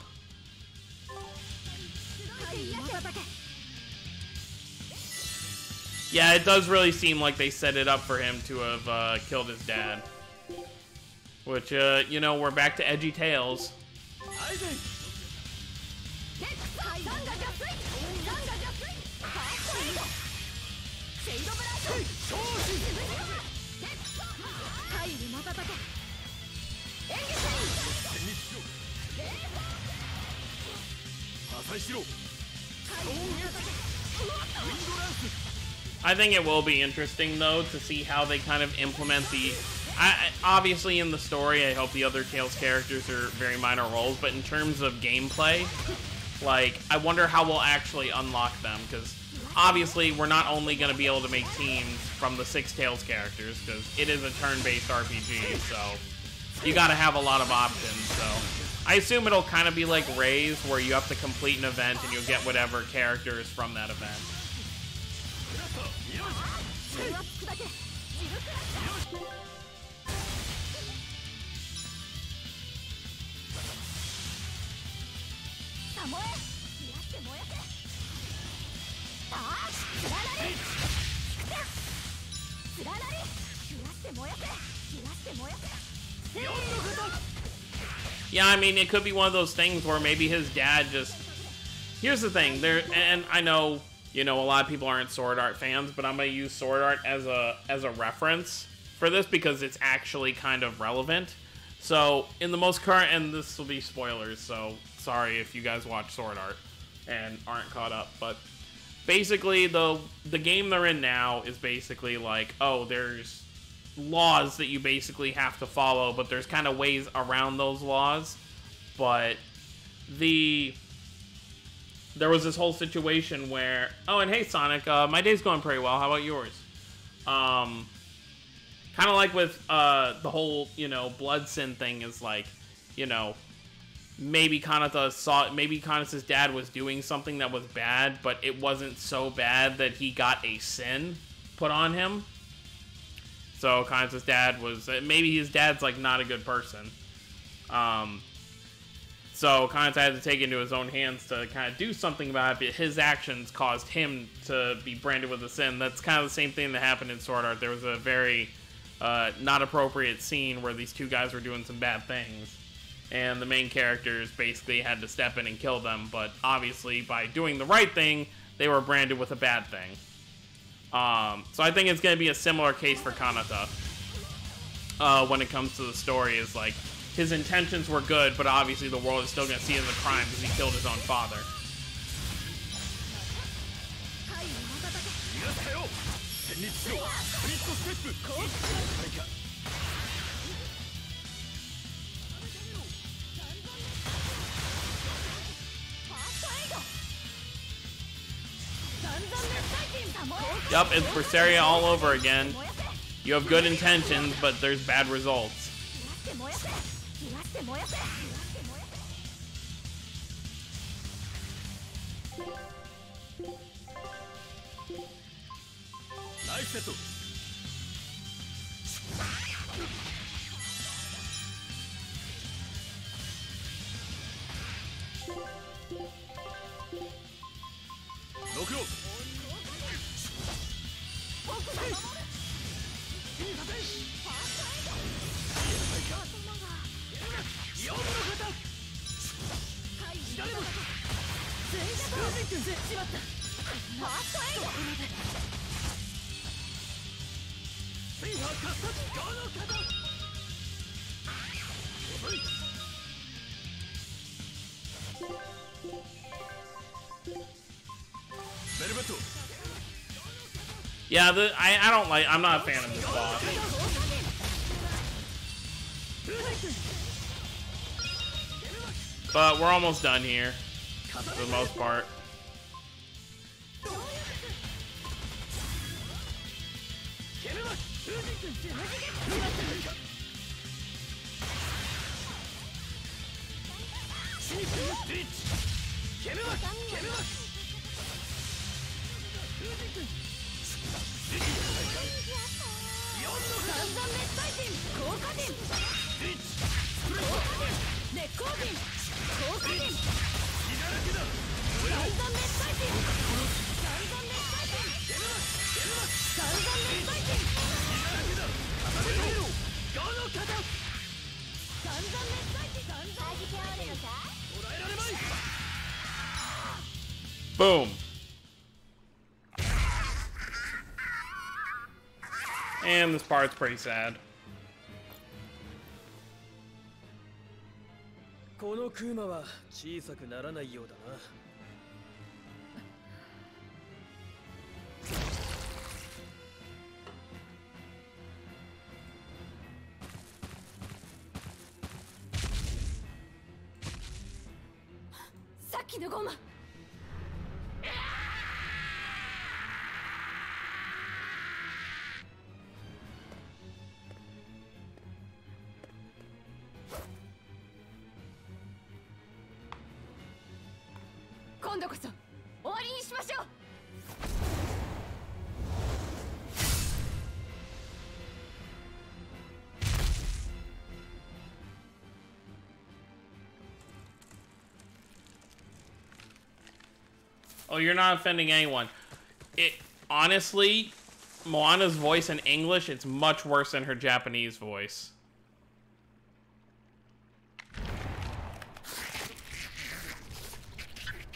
Yeah, it does really seem like they set it up for him to have killed his dad. Which, you know, we're back to edgy tales. I think it will be interesting, though, to see how they kind of implement the... obviously, in the story, I hope the other Tales characters are very minor roles, but in terms of gameplay, like, I wonder how we'll actually unlock them, because obviously, we're not only going to be able to make teams from the 6 Tales characters, because it is a turn-based RPG, so you got to have a lot of options, so... I assume it'll kind of be like Raise, where you have to complete an event and you'll get whatever characters from that event. Yeah, I mean, it could be one of those things where maybe his dad just... Here's the thing, and I know, you know, a lot of people aren't Sword Art fans, but I'm going to use Sword Art as a reference for this because it's actually kind of relevant. So, in the most current, and this will be spoilers, so sorry if you guys watch Sword Art and aren't caught up, but basically the game they're in now is basically like, oh, there's laws that you basically have to follow, but there's kind of ways around those laws. But there was this whole situation where, oh, and hey Sonic, my day's going pretty well, how about yours? Kind of like with the whole, you know, blood sin thing is like, you know, maybe Kanata's dad was doing something that was bad, but it wasn't so bad that he got a sin put on him. So Kanata's dad was, maybe his dad's like not a good person. So Kanata had to take it into his own hands to kind of do something about it, but his actions caused him to be branded with a sin. That's kind of the same thing that happened in Sword Art. There was a very not appropriate scene where these two guys were doing some bad things, and the main characters basically had to step in and kill them, but obviously by doing the right thing, they were branded with a bad thing. So I think it's going to be a similar case for Kanata when it comes to the story. Is like, his intentions were good, but obviously the world is still going to see it as a crime because he killed his own father. Yup, it's Berseria all over again. You have good intentions, but there's bad results. Yeah, I don't like, I'm not a fan of this boss. But we're almost done here, for the most part. Boom. And this part's pretty sad. このクーマは小さくならないようだな。さっきのゴマ。今度こそ終わりにしましょう。Oh, you're not offending anyone. It honestly, Moana's voice in English, it's much worse than her Japanese voice.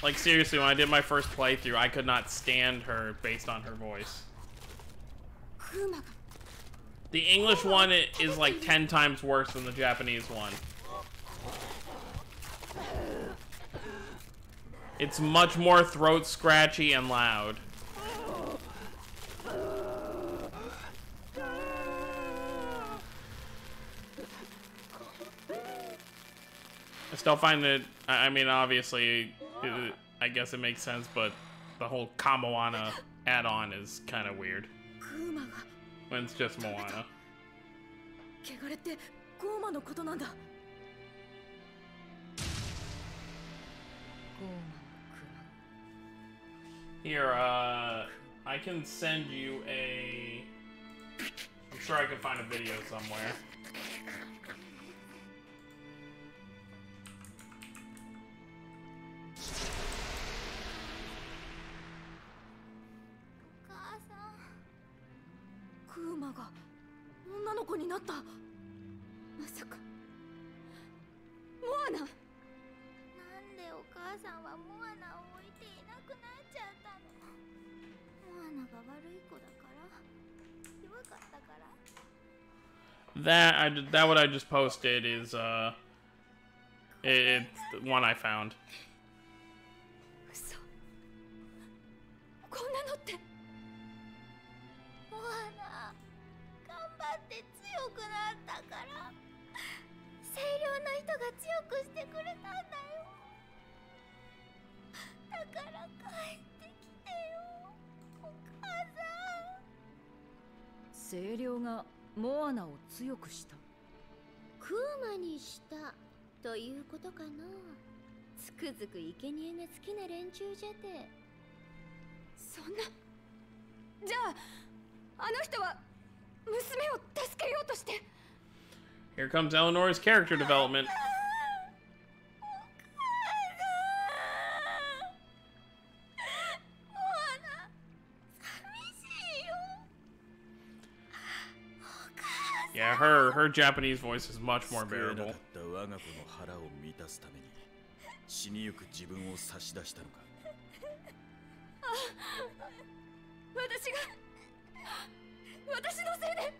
Like, seriously, when I did my first playthrough, I could not stand her based on her voice. The English one is like 10 times worse than the Japanese one. It's much more throat scratchy and loud. I still find it, I mean, obviously, I guess it makes sense, but the whole Kamoana add-on is kind of weird. When it's just Moana. 汚れってゴーマのことなんだ。 Here, I can send you a... I'm sure I can find a video somewhere. Kuma が女の子になった。まさかモアナ。なんでお母さんはモアナを置いていなくなっちゃったの。モアナが悪い子だから弱かったから。 That what I just posted is it's the one I found. 嘘。こんなのって。モアナ頑張って強くなったから清涼な人が強くしてくれたんだよ。だから帰ってきてよお母さん。清涼がモアナを強くした。クーマにしたということかな。つくづく生贄が好きな連中じゃて。そんな。じゃああの人は娘を助けようとして。 Here comes Eleanor's character development. お Yeah, her Japanese voice is much more 救えな bearable. かった我が子の腹を満たすために死にゆく自分を差し出したのか。私のせいで。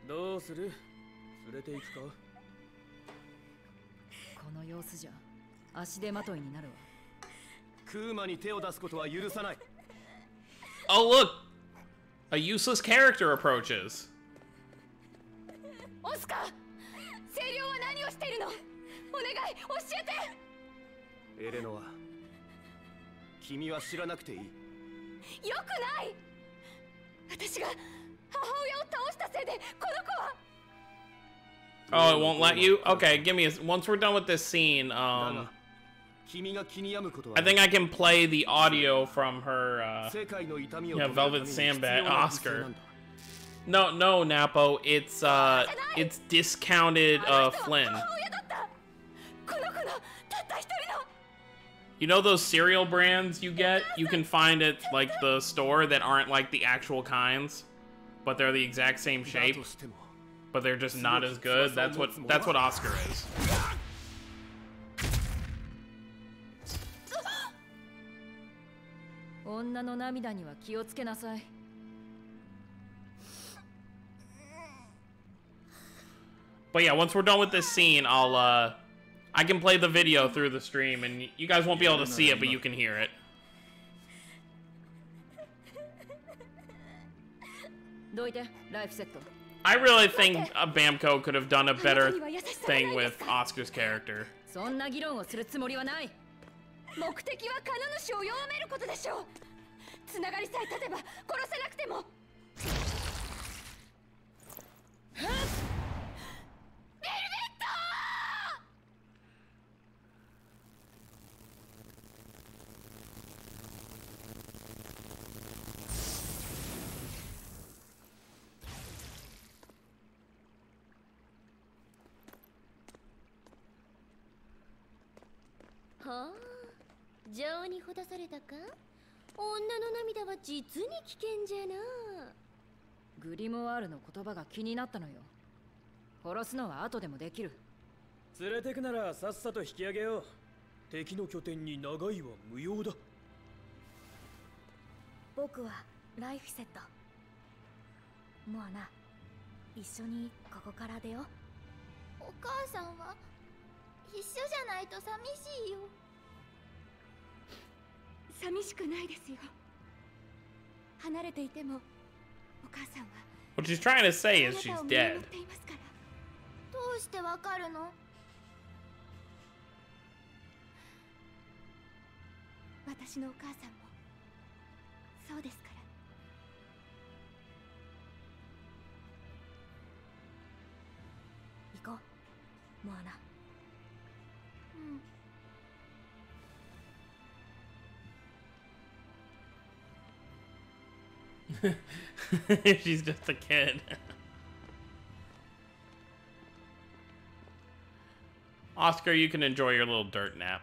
どうする？連れて行くか？この様子じゃ足手まといになるわ。クーマに手を出すことは許さない。 Oh, look! A useless character approaches. オスカー、清涼は何をしているの？お願い教えて。エレノア、君は知らなくていい。よくない。私が母親を倒したせいでこの子は。 Oh, it won't let you? Okay, give me a... Once we're done with this scene, I think I can play the audio from her, Velvet Sandbag Oscar. No, Napo, it's discounted, Flynn. You know those cereal brands you get? You can find at, like, the store that aren't, like, the actual kinds, but they're the exact same shape, but they're just not as good. That's what Oscar is. But yeah, once we're done with this scene, I can play the video through the stream, and you guys won't be able to see it, but you can hear it. I really think Bamco could have done a better thing with Oscar's character.はあ、情にほだされたか？女の涙は実に危険じゃな。グリモワールの言葉が気になったのよ。殺すのは後でもできる。連れてくならさっさと引き上げよう。敵の拠点に長いは無用だ。僕はライフセット。モアナ、一緒にここから出よう。お母さんは一緒じゃないと寂しいよ。寂しくないですよ。離れていてもお母さんは What she's trying to say is she's dead. どうしてわかるの？私のお母さんもそうですから。行こう、モアナ。She's just a kid. Oscar, you can enjoy your little dirt nap.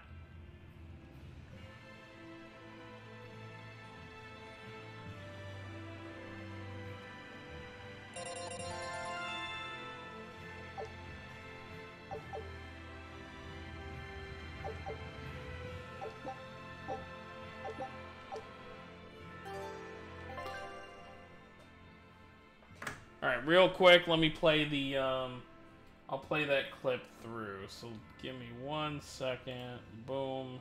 Alright, real quick, let me play the, I'll play that clip through, so give me 1 second, boom.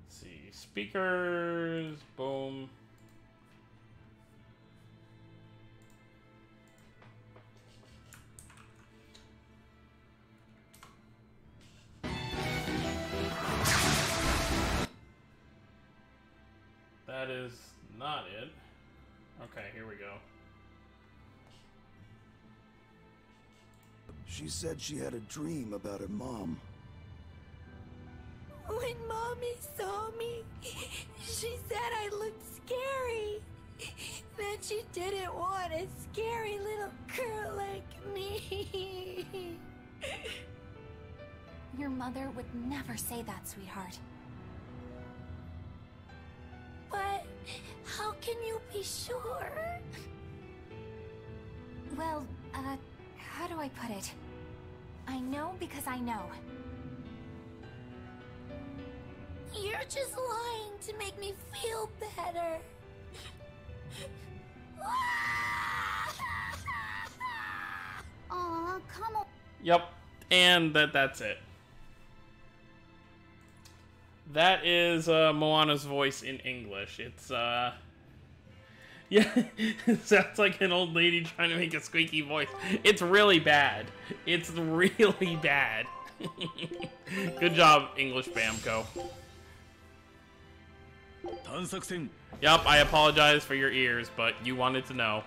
Let's see, speakers, boom. That is not it. Okay, here we go. She said she had a dream about her mom. When Mommy saw me, she said I looked scary. That she didn't want a scary little girl like me. Your mother would never say that, sweetheart. But how can you be sure? Well, how do I put it? I know because I know. You're just lying to make me feel better. Aw, come on. Yep, and that's it. That is Moana's voice in English. It's yeah, it sounds like an old lady trying to make a squeaky voice. It's really bad. It's really bad. Good job, English Bamco. Yup, I apologize for your ears, but you wanted to know.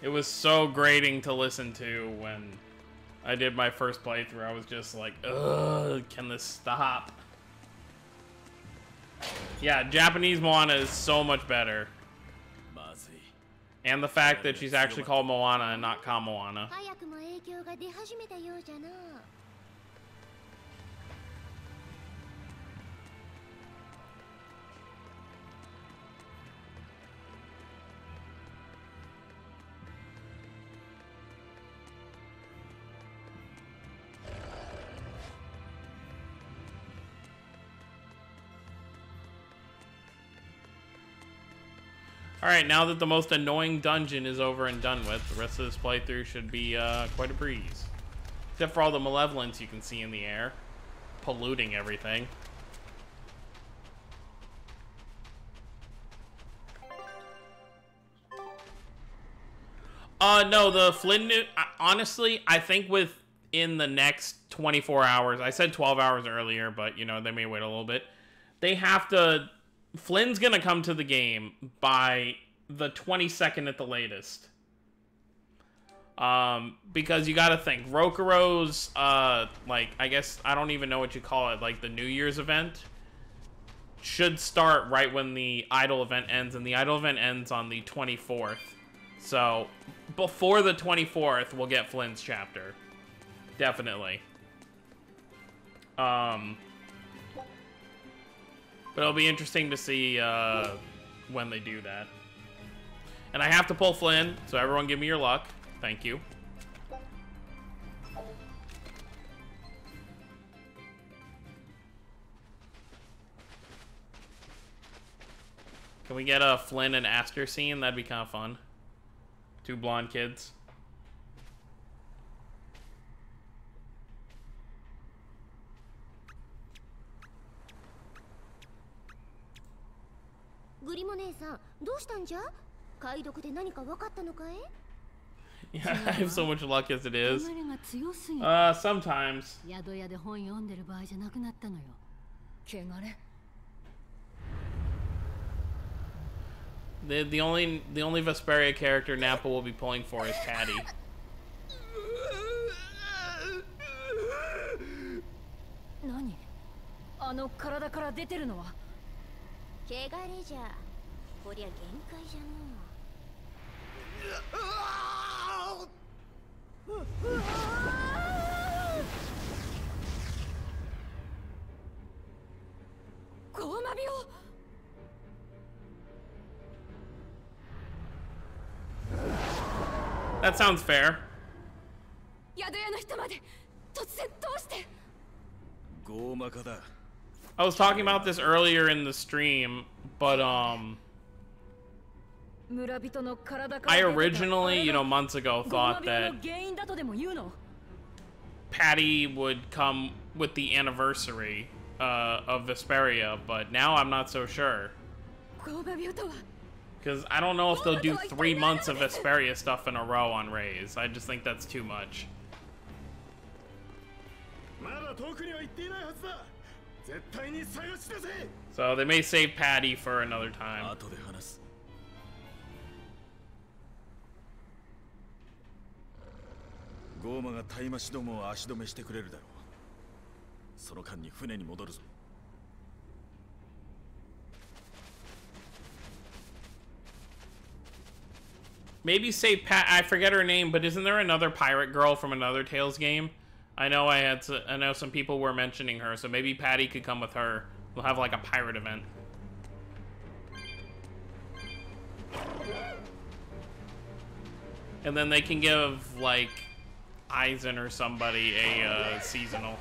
It was so grating to listen to when I did my first playthrough. I was just like, ugh, can this stop? Yeah, Japanese Moana is so much better. And the fact that she's actually called Moana and not Kamoana. 早くも影響が出始めたようじゃな。Alright, now that the most annoying dungeon is over and done with, the rest of this playthrough should be quite a breeze. Except for all the malevolence you can see in the air, polluting everything. No, the Flynn honestly, I think within the next 24 hours, I said 12 hours earlier, but, you know, they may wait a little bit. They have to... Flynn's gonna come to the game by the 22nd at the latest. Because you gotta think, Rokuro's, like, I guess, I don't even know what you call it, like the New Year's event, should start right when the Idol event ends, and the Idol event ends on the 24th. So, before the 24th, we'll get Flynn's chapter. Definitely. But it'll be interesting to see when they do that. And I have to pull Flynn, so everyone give me your luck. Thank you. Can we get a Flynn and Aster scene? That'd be kind of fun. Two blonde kids. Yeah, I have so much luck as it is. Sometimes. The only Vesperia character Nappa will be pulling for is Patty. 汚れじゃこりゃ限界じゃの。ゴーマ病。That sounds fair. 宿屋の人まで突然どうして。ゴーマカだ。 I was talking about this earlier in the stream, but I originally, you know, months ago thought that Patty would come with the anniversary of Vesperia, but now I'm not so sure. Because I don't know if they'll do 3 months of Vesperia stuff in a row on Rays. I just think that's too much. So they may save Patty for another time. ゴーマがタイマシどもを足止めしてくれるだろう。その間に船に戻るぞ。Maybe save Pat. I forget her name, but isn't there another pirate girl from another Tales game? I know I know some people were mentioning her, so maybe Patty could come with her. We'll have like a pirate event. And then they can give like Aizen or somebody a seasonal.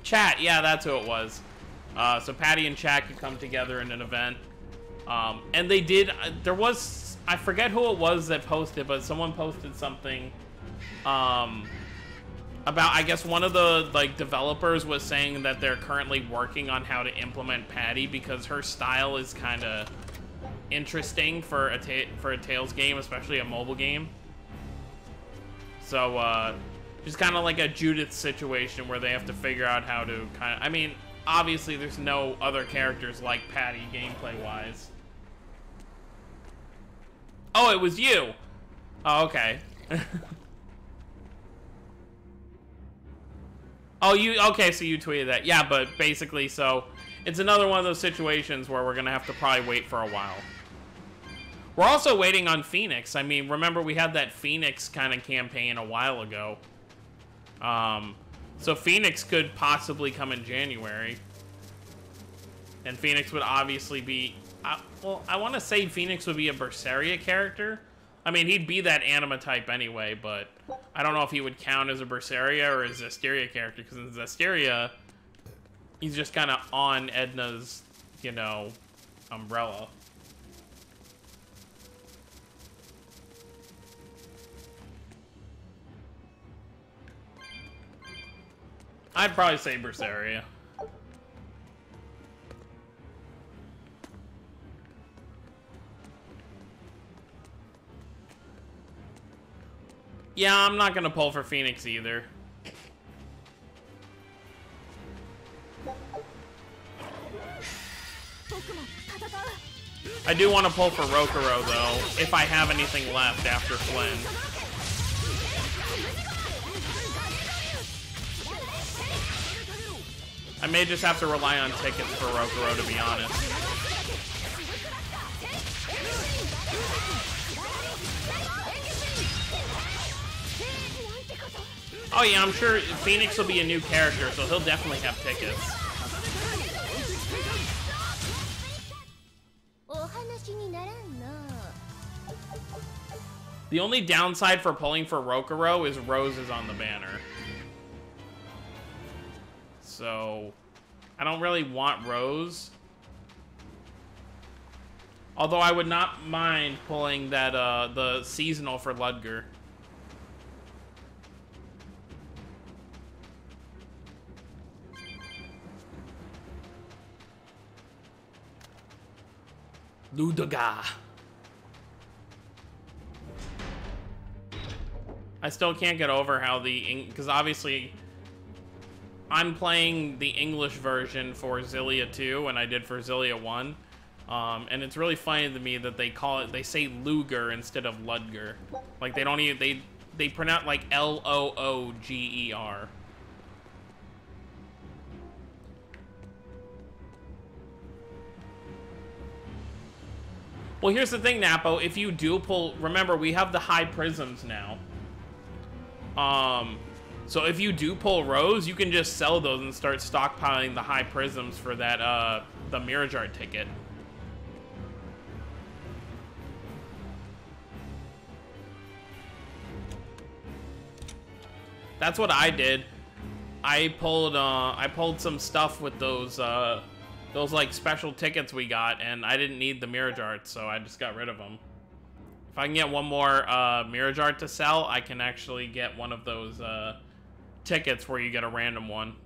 Chat, yeah, that's who it was. So Patty and Chat could come together in an event. And they did, there was, I forget who it was that posted, but someone posted something about, I guess one of the like developers was saying that they're currently working on how to implement Patty because her style is kind of interesting for a Tales game, especially a mobile game. So, just kind of like a Judith situation where they have to figure out how to kind of, I mean, obviously there's no other characters like Patty gameplay-wise. Oh, it was you! Oh, okay. Oh, okay, so you tweeted that. Yeah, but basically, so it's another one of those situations where we're gonna have to probably wait for a while. We're also waiting on Phoenix. I mean, remember we had that Phoenix kind of campaign a while ago. So Phoenix could possibly come in January. And Phoenix would obviously be... well, I want to say Phoenix would be a Berseria character. I mean, he'd be that anima type anyway, but I don't know if he would count as a Berseria or as a Asteria character, because in Asteria, he's just kind of on Edna's, you know, umbrella. I'd probably say Berseria. Yeah, I'm not gonna pull for Phoenix either. I do want to pull for Rokuro though, if I have anything left after Flynn. I may just have to rely on tickets for Rokuro, to be honest. Oh yeah, I'm sure Phoenix will be a new character, so he'll definitely have tickets. The only downside for pulling for Rokuro is Rose is on the banner. So, I don't really want Rose. Although I would not mind pulling that, the seasonal for Ludger. Ludaga. I still can't get over how because obviously I'm playing the English version for Xillia 2 and I did for Xillia 1. And it's really funny to me that they say Luger instead of Ludger. Like they don't even, they pronounce like Looger. Well, here's the thing, Napo. If you do pull, remember we have the high prisms now. So if you do pull Rose, you can just sell those and start stockpiling the high prisms for that the Mirage Art ticket. That's what I did. I pulled some stuff with those like special tickets we got, and I didn't need the Mirage Art, so I just got rid of them. If I can get one more Mirage Art to sell, I can actually get one of those tickets where you get a random one.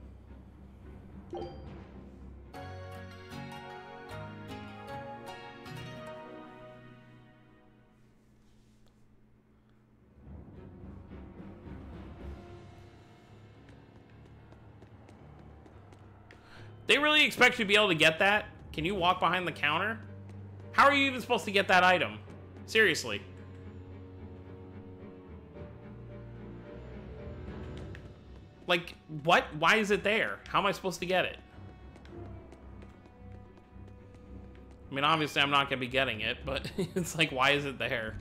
They really expect you to be able to get that? Can you walk behind the counter? How are you even supposed to get that item? Seriously. Like, what? Why is it there? How am I supposed to get it? I mean, obviously I'm not going to be getting it, but it's like, why is it there?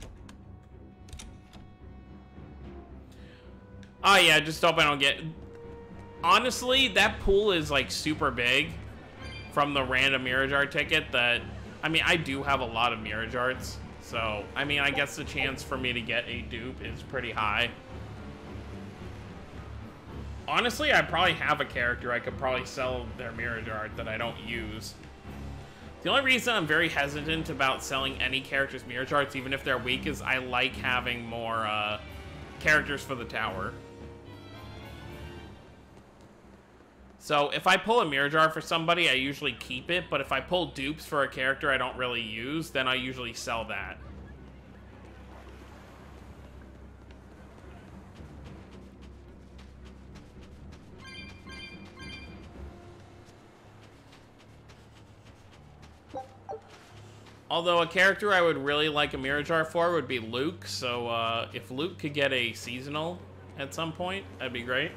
Oh yeah, just hope I don't get... Honestly, that pool is like super big from the random Mirage Art ticket that... I mean, I do have a lot of Mirage Arts, so... I mean, I guess the chance for me to get a dupe is pretty high. Honestly, I probably have a character I could probably sell their Mirage Art that I don't use. The only reason I'm very hesitant about selling any character's Mirage Arts, even if they're weak, is I like having more characters for the tower. So if I pull a Mirage Art for somebody, I usually keep it, but if I pull dupes for a character I don't really use, then I usually sell that. Although a character I would really like a mirror jar for would be Luke, so if Luke could get a seasonal at some point, that'd be great.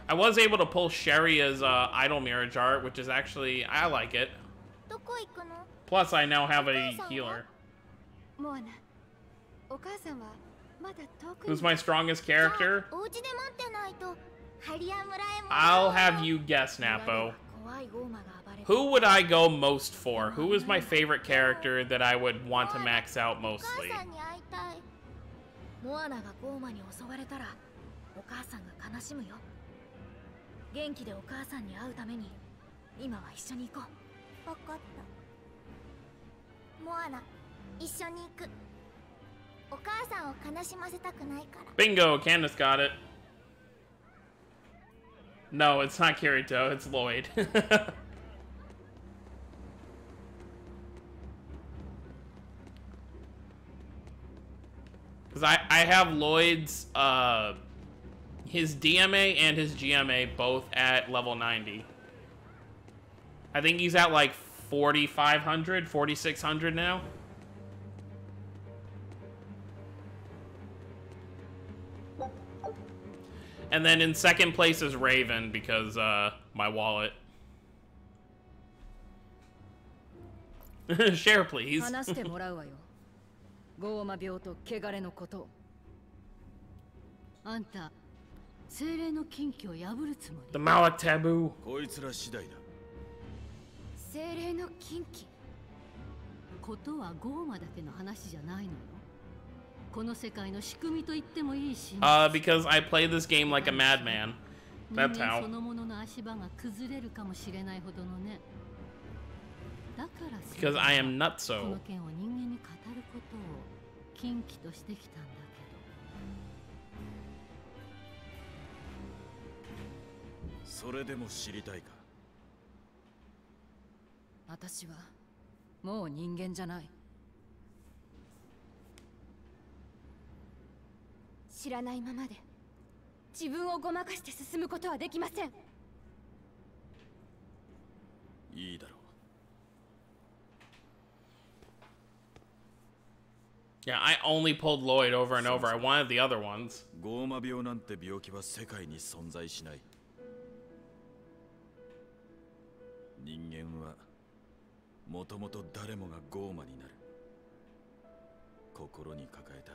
I was able to pull Sherry as idle mirror jar, which is actually, I like it. Plus, I now have a healer. Who's my strongest character? I'll have you guess, Napo. Who would I go most for? Who is my favorite character that I would want to max out mostly? Bingo, Candace got it. No, it's not Kirito, it's Lloyd. Because I have Lloyd's, his DMA and his GMA both at level 90. I think he's at like 4,500, 4,600 now. And then in second place is Raven because my wallet. Share, please. The Mawak taboo. 精霊の禁忌。ことはゴーマだけの話じゃないのよ。この世界の仕組みと言ってもいいし。Because I play this game like a madman. That's how. そのものの足場が崩れるかもしれないほどのね。だから Because I am nutso. この件を人間に語ることを禁忌としてきたんだけど。それでも知りたいか。私はもう人間じゃない。知らないままで自分をごまかして進むことはできません。いいだろう。Yeah, I only pulled Lloyd over and over. I wanted the other ones. ゴーマ病なんて病気は世界に存在しない。人間はもともと誰もがゴーマになる。心に抱えた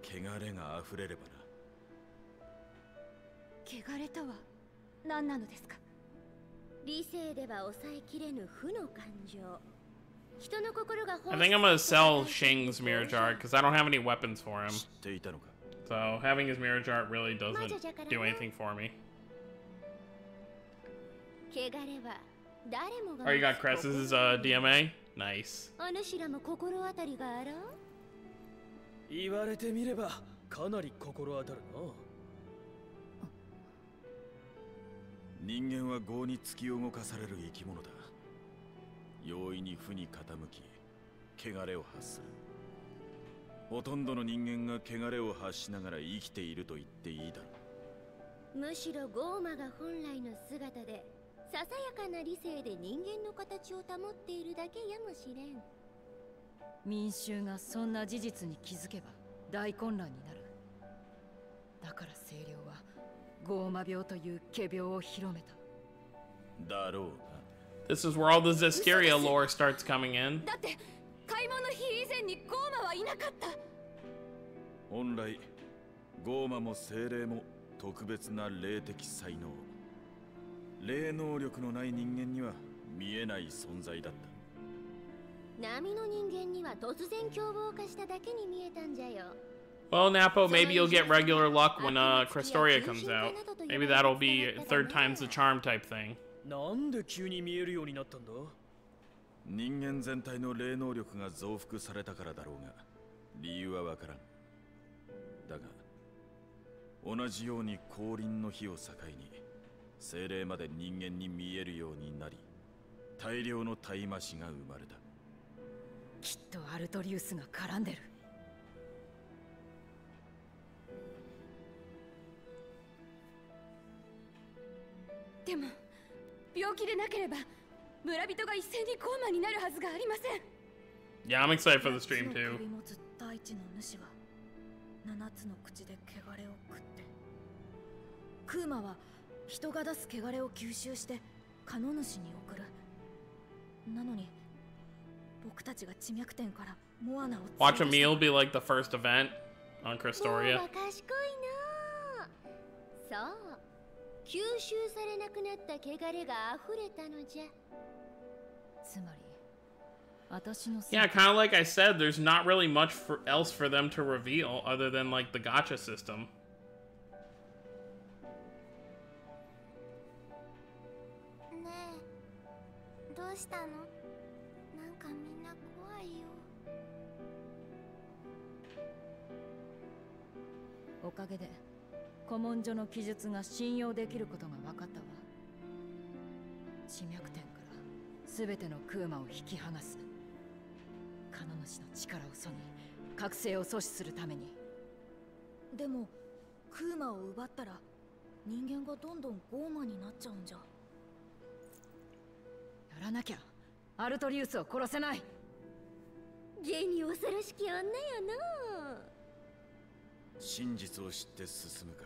汚れが溢れればな。汚れとは何なのですか？理性では抑えきれぬ負の感情。人の心が I think I'm gonna sell Shing's mirror jar because I don't have any weapons for him. 知っていたのか。So having his mirror jar really doesn't do anything for me. 汚れは誰もが Oh, you got Cress's DMA? Nice. お主らも心当たりがあろう？言われてみればかなり心当たるな。人間は業に突き動かされる生き物だ。容易に負に傾き、汚れを発する。ほとんどの人間が汚れを発しながら生きていると言っていいだろう。むしろゴーマが本来の姿でささやかな理性で人間の形を保っているだけやもしれん。民衆がそんな事実に気づけば大混乱になる。だから清涼はゴーマ病という仮病を広めた。だろうな。This is where all the Zestiria lore starts coming in. だって開門の日以前にゴーマはいなかった。本来ゴーマも精霊も特別な霊的才能、霊能力のない人間には見えない存在だった。波の人間には突然凶暴化しただけに見えたんじゃよ。Well, Napo, maybe you'll get regular luck when Crestoria comes out. Maybe that'll be third time's the charm type thing. なんで急に見えるようになったんだ？人間全体の霊能力が増幅されたからだろうが、理由はわからん。だが、同じように降臨の日を境に、精霊まで人間に見えるようになり、大量のタイマシが生まれた。きっとアルトリウスが絡んでる。でも起きでなければ村人が一斉にゴーマになるはずがありません。 Yeah, I'm excited for the stream too. 首持つ大地の主は7つの口で汚れを食って、クーマは人が出す汚れを吸収してカノ主に送る。なのに僕たちが地脈点からモアナを Watch a meal be like the first event on モア Crestoria. は賢いな。そう、吸収されなくなった汚れが溢れたのじゃ。つまり私の Yeah, kind of like I said, there's not really much else for them to reveal other than like the gacha system. ねえ、どうしたの？なんかみんな怖いよ。おかげで古文書の記述が信用できることが分かったわ。地脈点から全てのクーマを引き剥がす。カノ主の力をそぎ、覚醒を阻止するために。でもクーマを奪ったら人間がどんどんゴーマになっちゃうんじゃ。やらなきゃアルトリウスを殺せない。現に恐ろしき女よな。真実を知って進むか。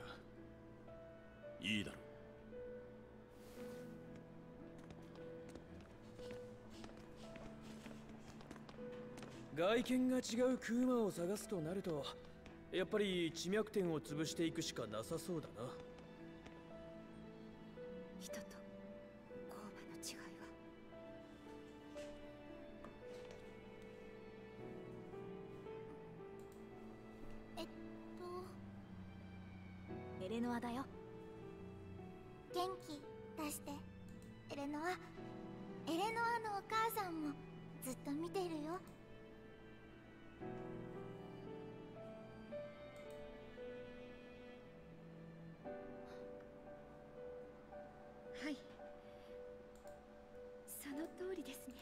いいだろう。外見が違うクーマを探すとなると、やっぱり地脈点を潰していくしかなさそうだな。人とゴーマの違いは。エレノアだよ。元気出して。エレノアのお母さんもずっと見てるよ。はい、その通りですね。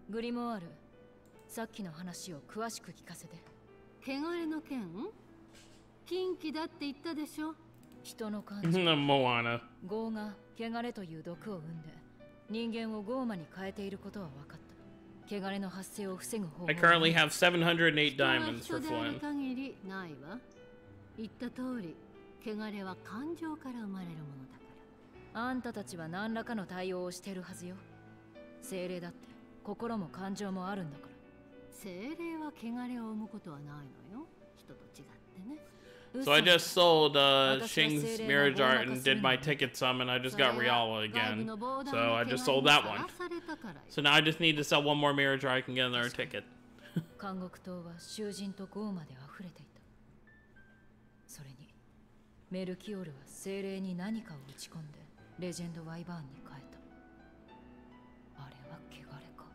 グリモワール、さっきの話を詳しく聞かせて。汚れの件？禁忌だって言ったでしょ。人の感情。Moana. 業が汚れという毒を生んで人間をゴーマに変えていることは分かった。汚れの発生を防ぐ方法。I currently have 708 diamonds 人 for である Flynn. 限りないわ。言った通り、汚れは感情から生まれるものだから。あんたたちは何らかの対応をしてるはずよ。精霊だって心も感情もあるんだから。精霊は汚れを生むことはないのよ。人と違ってね。So I just sold Shing's Mirage Art and did my ticket sum, and I just got Riala again. So I just sold that one. So now I just need to sell one more Mirage Art, I can get another ticket. 監獄島は囚人とゴーマで溢れていた。それにメルキオルは精霊に何かを打ち込んでレジェンドワイバーンに変えた。あれは汚れか。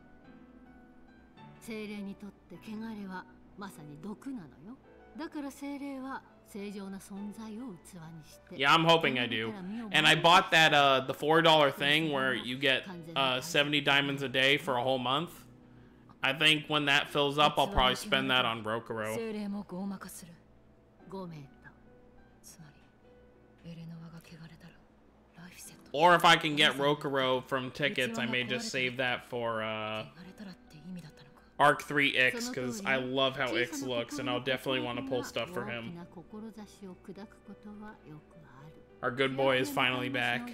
精霊にとって汚れはまさに毒なのよ。だから精霊は正常な存在を器にして。 Yeah, I'm hoping I do. And I bought that the $4 thing where you get 70 diamonds a day for a whole month. I think when that fills up, I'll probably spend that on Brokero. 精霊もゴーマ化する。ごめんと。つまりエレノアが汚れたらライフセット。 Or if I can get Rokuro from tickets, I may just save that for 汚れたらって意味だったのか。Arc 3 Ix, because I love how Ix looks, and I'll definitely want to pull stuff for him. Our good boy is finally back.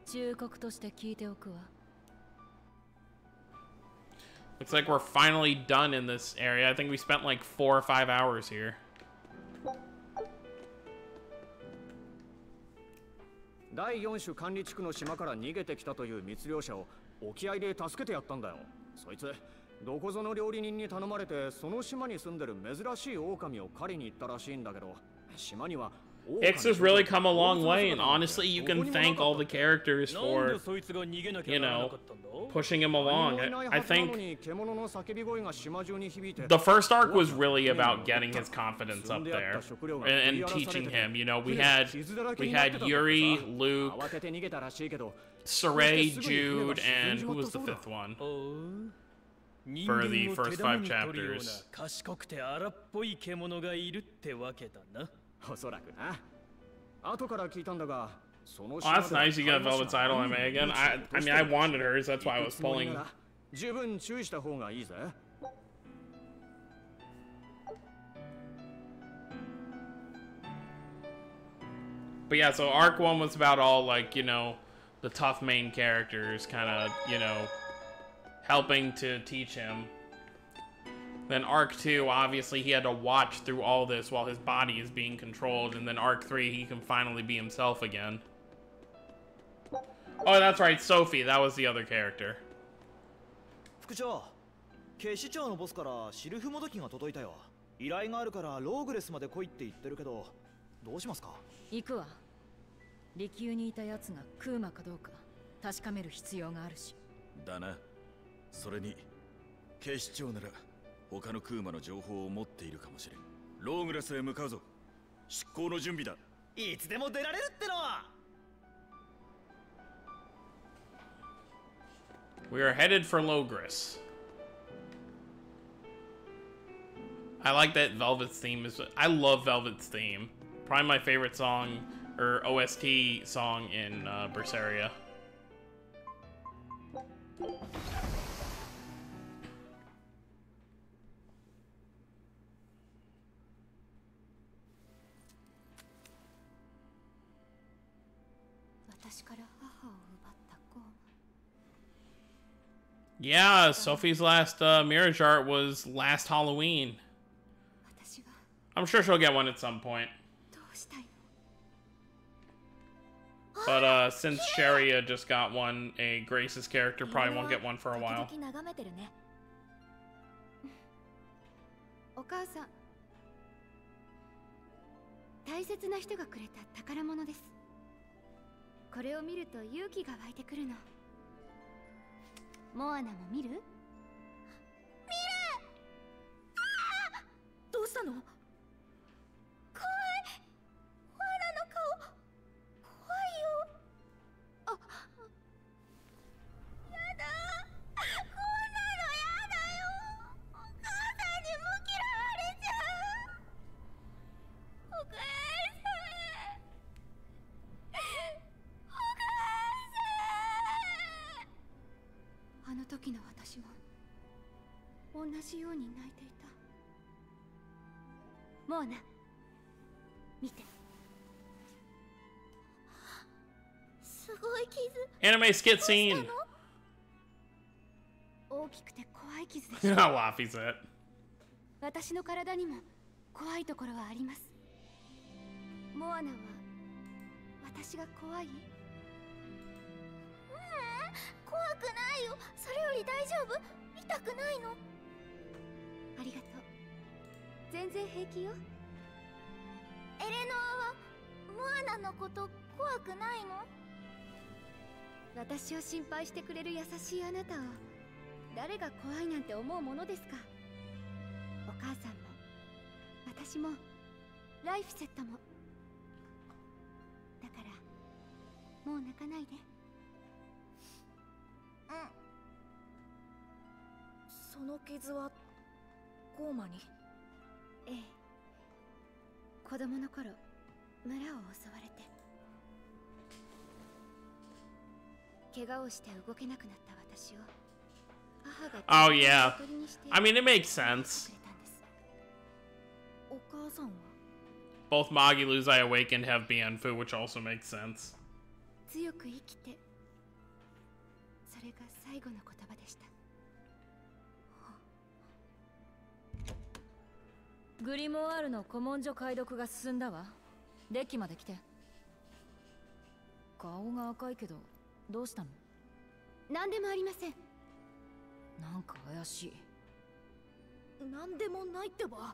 忠告として聞いておくわ。 Looks like we're finally done in this area. I think we spent like 4 or 5 hours here. 第4種管理地区の島から逃げてきたという密漁者を沖合で助けてやったんだよ。そいつどこぞの料理人に頼まれてその島に住んでる珍しい狼を狩りに行ったらしいんだけど、島には Ix has really come a long way, and honestly, you can thank all the characters for, you know, pushing him along. I think the first arc was really about getting his confidence up there and teaching him. You know, we had Yuri, Luke, Saray, Jude, and who was the 5th one for the first 5 chapters? おそらくな。後から聞いたんだが、その Oh, that's nice. You got Velvet's idol on May again. I mean, I wanted hers. That's why I was pulling. 十分注意した方がいいぜ。But yeah, so Arc 1 was about all, like, you know, the tough main characters kind of, you know, helping to teach him. Then Arc 2, obviously, he had to watch through all this while his body is being controlled. And then Arc 3, he can finally be himself again. Oh, that's right, Sophie. That was the other character. 副長、警視庁のボスからシルフもどきが届いたよ。依頼があるからローグレスまで来いって言ってるけど、どうしますか？行くわ。離宮にいた奴がクーマかどうか確かめる必要があるし。だな。それに警視庁なら他のクーマの情報を持っているかもしれん。ローグレスへ向かうぞ。出航の準備だ。いつでも出られるっての。We are headed for Logris. I like that Velvet's theme is. I love Velvet's theme. Probably my favorite song or OST song in Berseria. Yeah, Sophie's last Mirage art was last Halloween. I'm sure she'll get one at some point. But since Sharia just got one, a Grace's character probably won't get one for a while. お母さん、大切な人がくれた宝物です。これを見ると勇気が湧いてくるの。モアナも見る？見る！どうしたの？怖い。モアナの顔怖いよ。あ、やだ。こんなのやだよ。お母さんにも嫌われちゃう。お母さん。あの時の私も同じように泣いていた。モアナ、見て。すごい傷。Anime skit scene. 大きくて怖い傷でしょ。Laffy said. 私の体にも怖いところはあります。モアナは私が怖い？怖くないよ。それより大丈夫？痛くないの？ありがとう。全然平気よ。エレノアはモアナのこと怖くないの？私を心配してくれる優しいあなたを誰が怖いなんて思うものですか？お母さんも私もライフセットも。だからもう泣かないで。その傷はゴーマに？ええ、子供の頃村を襲われて怪我をして動けなくなった私を母が Oh yeah. I mean, it makes sense. お母さんは？ Both Magilus I awakened have Bienfu, which also makes sense. 強く生きて、それが最後の言葉でした。グリモワールの古文書解読が進んだわ。デッキまで来て。顔が赤いけどどうしたの？何でもありません。なんか怪しい。なんでもないってば。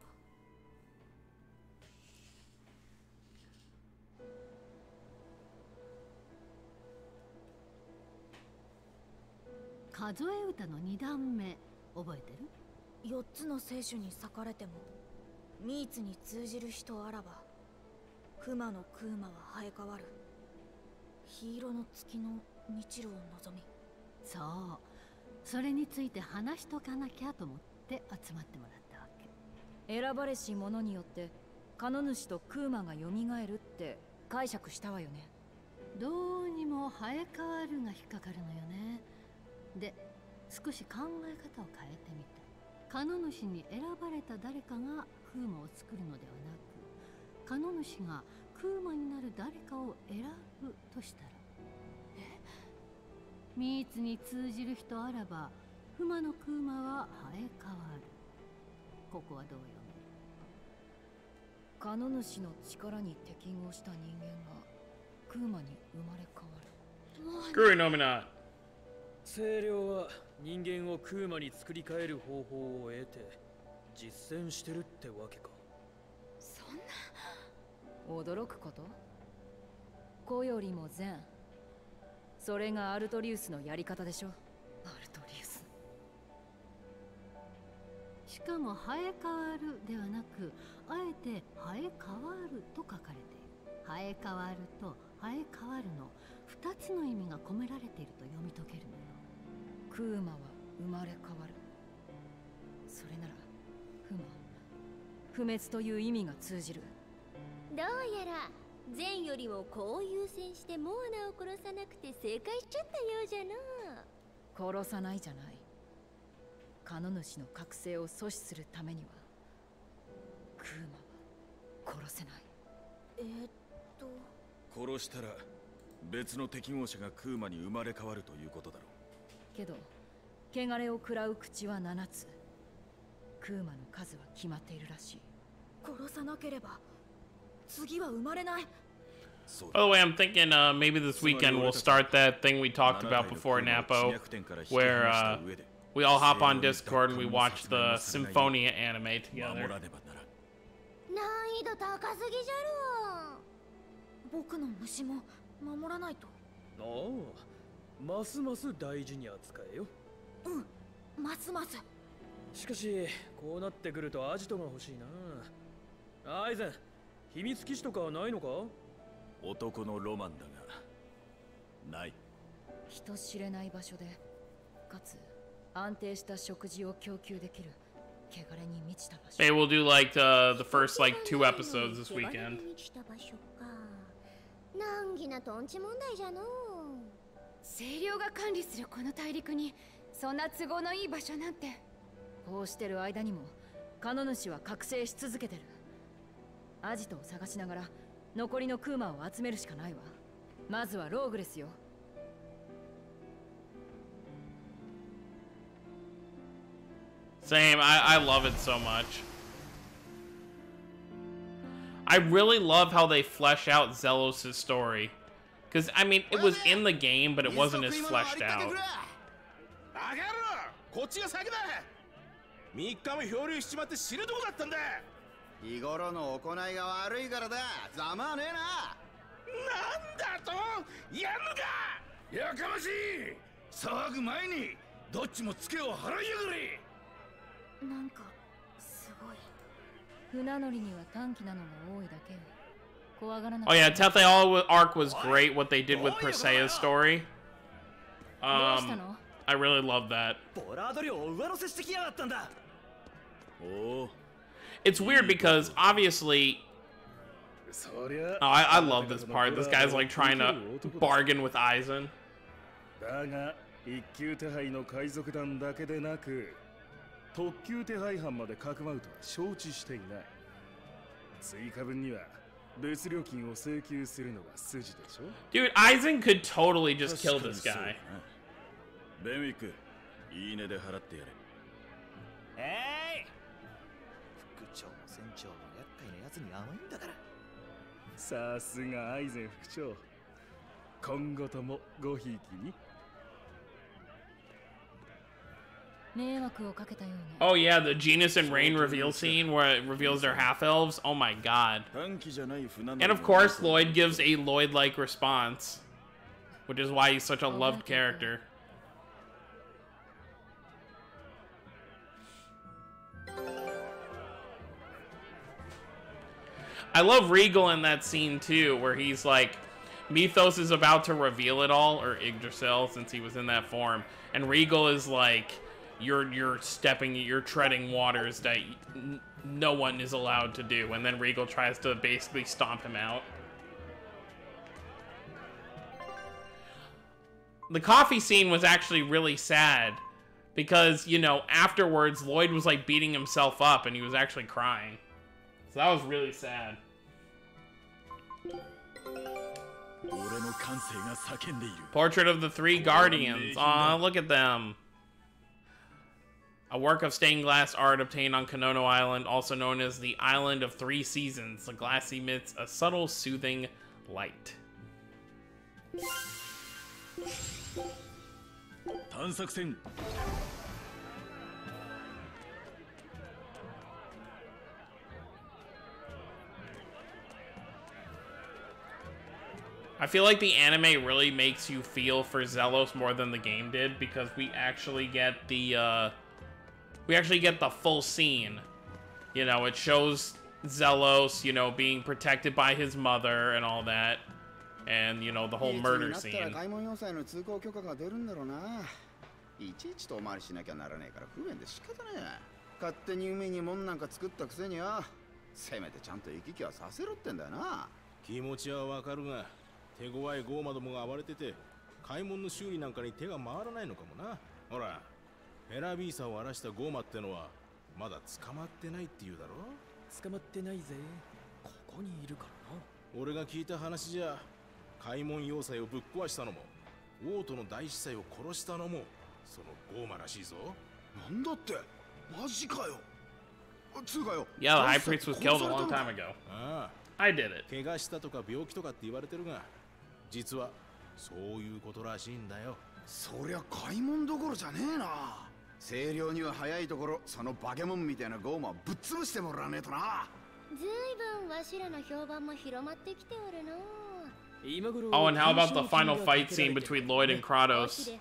数え歌の2段目覚えてる？4つの聖書に裂かれてもミーツに通じる人あらばクマのクーマは生え変わる。黄色の月の日露を望み。そう、それについて話しとかなきゃと思って集まってもらったわけ。選ばれし者によってカノ主とクーマが蘇るって解釈したわよね。どうにも生え変わるが引っかかるのよね。で、少し考え方を変えてみた。カノ主に選ばれた誰かがクーマを作るのではなく、カノ主がクーマになる誰かを選ぶとしたら、ミーツに通じる人あらば、フマのクーマは生え変わる。ここはどうよ。カノ主の力に適合した人間がクーマに生まれ変わる。Screw it, Nominat. 清涼は人間をクーマに作り変える方法を得て実践してるってわけか。そんな驚くこと？子よりも善。それがアルトリウスのやり方でしょ。アルトリウス。しかも生え変わるではなく、あえて生え変わると書かれている。生え変わると生え変わるの2つの意味が込められていると読み解けるのよ。クーマは生まれ変わる。それならフマ、不滅という意味が通じる。どうやら善よりも子を優先してモアナを殺さなくて正解しちゃったようじゃな。殺さないじゃない。カノ主の覚醒を阻止するためにはクーマは殺せない。殺したら別の適合者がクーマに生まれ変わるということだろう。けど汚れを食らう口は7つ。クーマの数は決まっているらしい。殺さなければ次は生まれない。 By the way, I'm thinking maybe this weekend we'll start that thing we talked about before Napo, where we all hop on Discord and we watch the Symphonia anime together. 難易度高すぎじゃろ。僕の虫も守らないと。ああ、ますます大事に扱えよ。うん、ますます。しかしこうなってくるとアジトが欲しいな。アイゼン、秘密基地とかはないのか？男のロマンだがない。人知れない場所でかつ安定した食事を供給できる汚れに満ちた場所。 Maybe we'll do like the first like 2 episodes this weekend. 難儀なトンチ問題じゃの。清涼が管理するこの大陸にそんな都合のいい場所なんて。こうしてる間にもカノ主は覚醒し続けてる。アジトを探しながら残りのクーマを集めるしかないわ。まずはローグレスよ。Same, I love it so much. I really love how they flesh out Zelos' story. Because, I mean, it was in the game, but it wasn't as fleshed out. こっちが先だ。3日も漂流しちまって死ぬとこだったんだ。日頃の行いが悪いからだ。ざまあねえな。なんだと？やんのか？やかましい。騒ぐ前にどっちもツケを払いやがれ。なんかすごい。船乗りには短期なのが多いだけよ。怖がらな Oh yeah, Telltale arc was great. What they did with Perseia's story. I really love that. It's weird because obviously. Oh, I love this part. This guy's like trying to bargain with Aizen. だが一級手配の海賊団だけでなく特級手配犯までかくまうとは承知していない。追加分には別料金を請求するのが筋でしょ。 Dude, Aizen could totally just kill this guy. ベンウィック、いいねで払ってやれ。副長も船長も厄介なやつに甘いんだから。さすがアイゼン副長。今後ともごひいきに。Oh yeah, the Genus and Rain reveal scene where it reveals their half-elves. Oh my god. And of course, Lloyd gives a Lloyd-like response, which is why he's such a loved character. I love Regal in that scene too, where he's like, Mythos is about to reveal it all, or Yggdrasil, since he was in that form, and Regal is like, you're treading waters that no one is allowed to do, and then Regal tries to basically stomp him out. The coffee scene was actually really sad because, you know, afterwards Lloyd was like beating himself up and he was actually crying. So that was really sad. Portrait of the Three Guardians. Aw, look at them. A work of stained glass art obtained on Konono Island, also known as the Island of Three Seasons. The glass emits a subtle, soothing light. I feel like the anime really makes you feel for Zelos more than the game did, because we actually get the full scene. You know, it shows Zelos, you know, being protected by his mother and all that, and you know, the whole murder scene. Yeah, the High Priest was killed a long time ago. I did it. 実はそういうことらしいんだよ。そりゃ買い物どころじゃねえな。清涼には早いところ、そのバケモンみたいなゴーマをぶっ潰してもらわねえとな。ずいぶんわしらの評判も広まってきておるの。Oh, and how about the final fight scene between Lloyd and Kratos?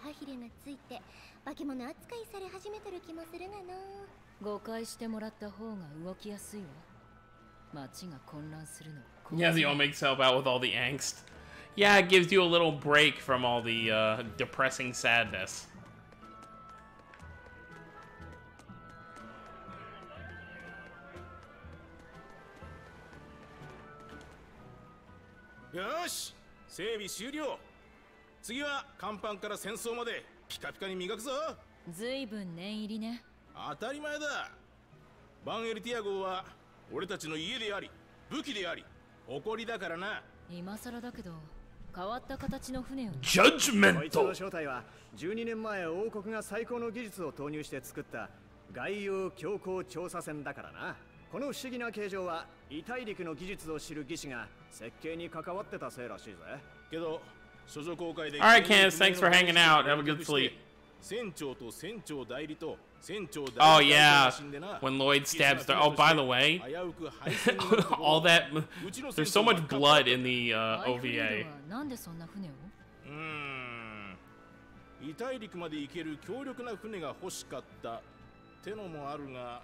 バケモン扱いされ始めてる気もするがな。誤解してもらった方が動きやすいわ。街が混乱するの。Yeah, the Omega help out with all the angst. Yeah, it gives you a little break from all the depressing sadness. Yosh! 整備終了。次は甲板から戦争までピカピカに磨くぞ。ずいぶん念入りね。当たり前だ。バンエルティア号は俺たちの家であり、武器であり、誇りだからな。今更だけど。変わった形の船を。ジャッジメント。こいつの正体は12年前王国が最高の技術を投入して作った外洋強行調査船だからな。この不思議な形状は異大陸の技術を知る技師が設計に関わってたせいらしいぜ。けど処女公開で。Alright, Candace, thanks for hanging out. Have a good sleep. 船長と船長代理と船長代理。Oh yeah, when Lloyd stabs the. Oh, by the way, all that. There's so much blood in the OVA. なんでそんな船を？異大陸まで行ける強力な船が欲しかったってのもあるが、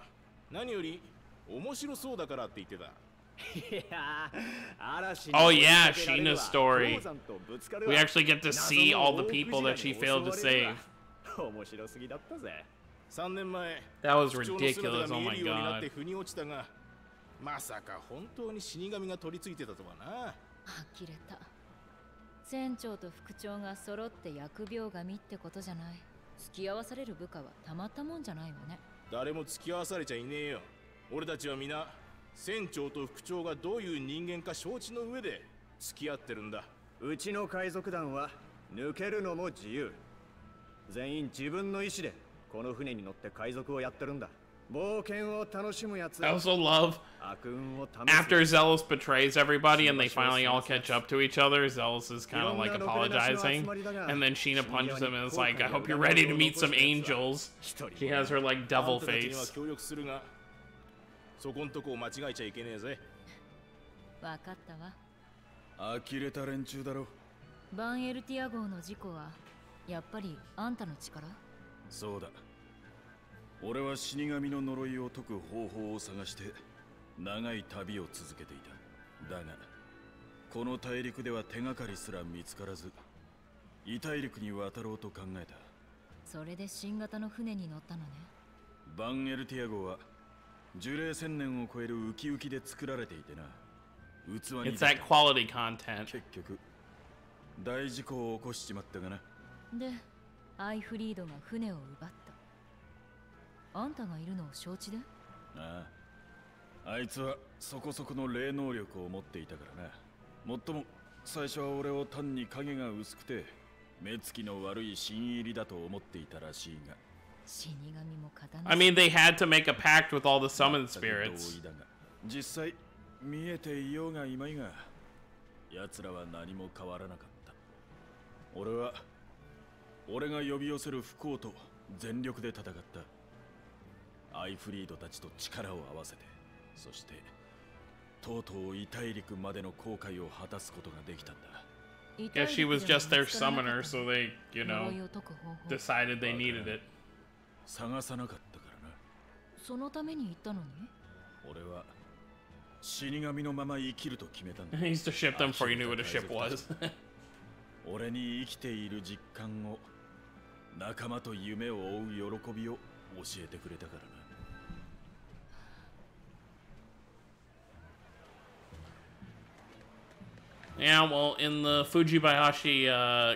何より面白そうだからって言ってた。Oh yeah, Sheena's story. We actually get to see all the people that she failed to save. That was ridiculous. Oh my god. まさか本当に死神が取り付いてたとはな。呆れた。船長と副長が揃って疫病神ってことじゃない。付き合わされる部下はたまったもんじゃないわね。誰も付き合わされちゃいねえよ。俺たちは皆船長と副長がどういう人間か承知の上で付き合ってるんだ。うちの海賊団は抜けるのも自由。全員自分の意思でこの船に乗って海賊をやってるんだ。冒険を楽しむやつ。I also love after Zelos betrays everybody and they finally all catch up to each other. Zelos is kind of like apologizing, and then Sheena punches him and is like, "I hope you're ready to meet some angels." She has her like devil face. そこんとこを間違えちゃいけねえぜ。わかったわ。呆れた連中だろ。バンエルティア号の事故はやっぱりあんたの力？そうだ。俺は死神の呪いを解く方法を探して長い旅を続けていた。だがこの大陸では手がかりすら見つからず、異大陸に渡ろうと考えた。それで新型の船に乗ったのね。バンエルティア号は樹齢1000年を超えるウキウキで作られていてな。器に It's that quality content. 結局大事故を起こしちまったがな。で、アイフリードが船を奪った。あんたがいるのを承知で？ああ、あいつはそこそこの霊能力を持っていたからな。もっとも最初は俺を単に影が薄くて目つきの悪い新入りだと思っていたらしいが。I mean, they had to make a pact with all the summoned spirits. 実際見えていようがいまいが、奴らは何も変わらなかった。俺が呼び寄せる不幸と全力で戦った。アイフリードたちと力を合わせて、そしてとうとう異大陸までの航海を果たすことができたんだ。Yeah, she was just their summoner, so they, you know, decided they needed it. 探さなかったからな。そのために行ったのに？俺は死神のまま生きると決めたんだ。He used to ship them before you knew what a ship was. 俺に生きている実感を、仲間と夢を追う喜びを教えてくれたからな。Yeah, well, in the Fujibayashi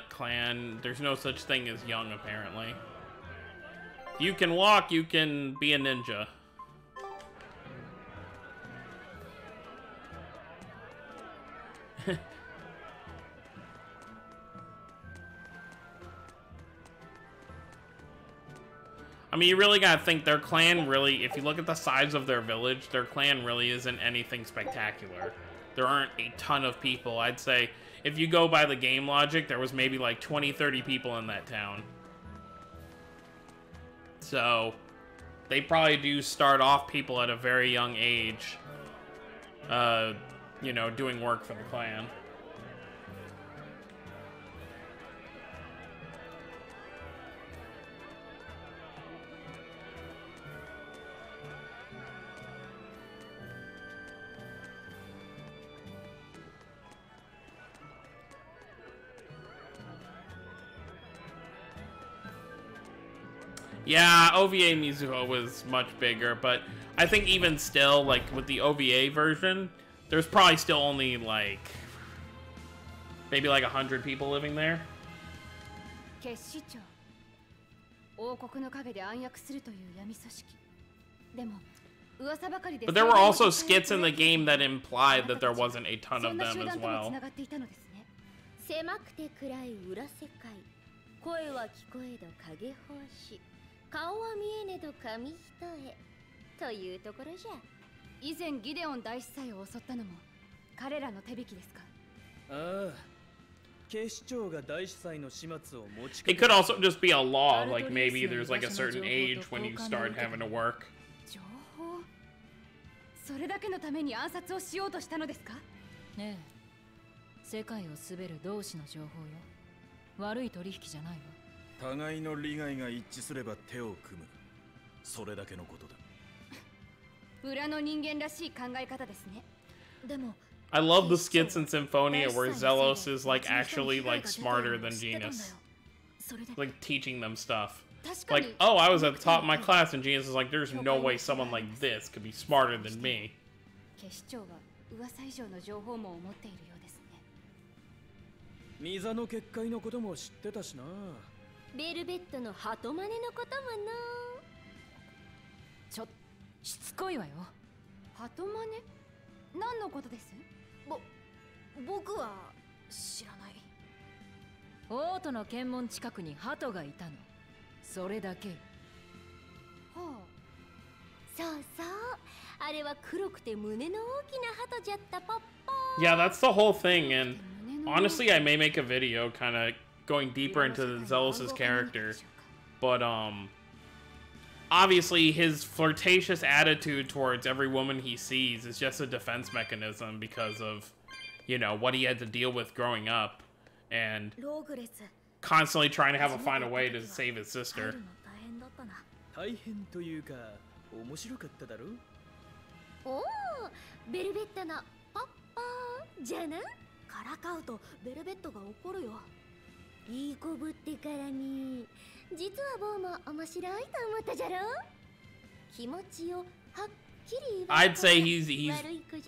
clan, there's no such thing as young, apparently. You can walk, you can be a ninja. I mean, you really gotta think their clan really, if you look at the size of their village, their clan really isn't anything spectacular. There aren't a ton of people. I'd say if you go by the game logic, there was maybe like 20, 30 people in that town. So they probably do start off people at a very young age, you know, doing work for the clan. Yeah, OVA Mizuho was much bigger, but I think even still, like, with the OVA version, there's probably still only, like, maybe like 100 people living there. But there were also skits in the game that implied that there wasn't a ton of them as well. 顔は見えねど紙一重というところじゃ。以前ギデオン大司祭を襲ったのも彼らの手引きですか？ああ、警視庁が大司祭の始末を持ち。 It could also just be a law, like maybe there's like a certain age when you start having to work. 情報？それだけのために暗殺をしようとしたのですか？ねえ、世界を滑る同志の情報よ。悪い取引じゃないわ。 互いの利害が一致すれば手を組む。それだけのことだ。裏の人間らしい考え方ですね。でも I love the skits in Symphonia where Zelos is like actually like smarter than Genus. Like teaching them stuff. Like, oh, I was at the top of my class and Genus is like, there's no way someone like this could be smarter than me. 警視庁は噂以上の情報も持っているようですね。ミザの結界のことも知ってたしな。 ベルベットの鳩真似のこともな。しつこいわよ。鳩真似？何のことです？僕は知らない。オートの検問近くに鳩がいたの。それだけ。はあ。そうそう。あれは黒くて胸の大きな鳩じゃったポッポー。 Yeah, that's the whole thing, and honestly, I may make a video kind of going deeper into Zelos' character, but obviously his flirtatious attitude towards every woman he sees is just a defense mechanism because of, you know, what he had to deal with growing up and constantly trying to find a way to save his sister. 大変というか面白かっただろ。おお、ベルベットのポッポーじゃな。からかうとベルベットが怒るよ。 いい子ぶってからに。実はボーも面白いと思ったじゃろ。気持ちをはっ I'd say he's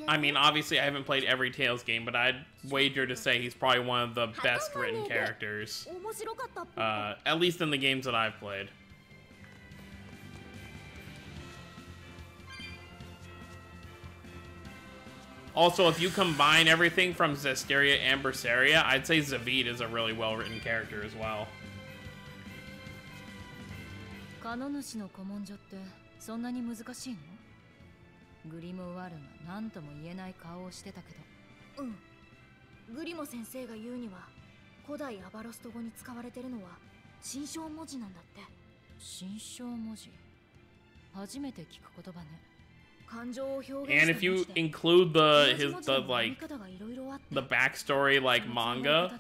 I mean, obviously I haven't played every Tales game, but I'd wager to say he's probably one of the best written characters. At least in the games that I've played. Also, if you combine everything from Asteria and Berseria, I'd say Zavid is a really well-written character as well. カノ主の古文書ってそんなに難しいの？グリムワルが何とも言えない顔をしてたけど。グリモ先生が言うには、古代アバロスト語に使われてるのは心象文字なんだって。心象文字。初めて聞く言葉ね。 And if you include the backstory like manga,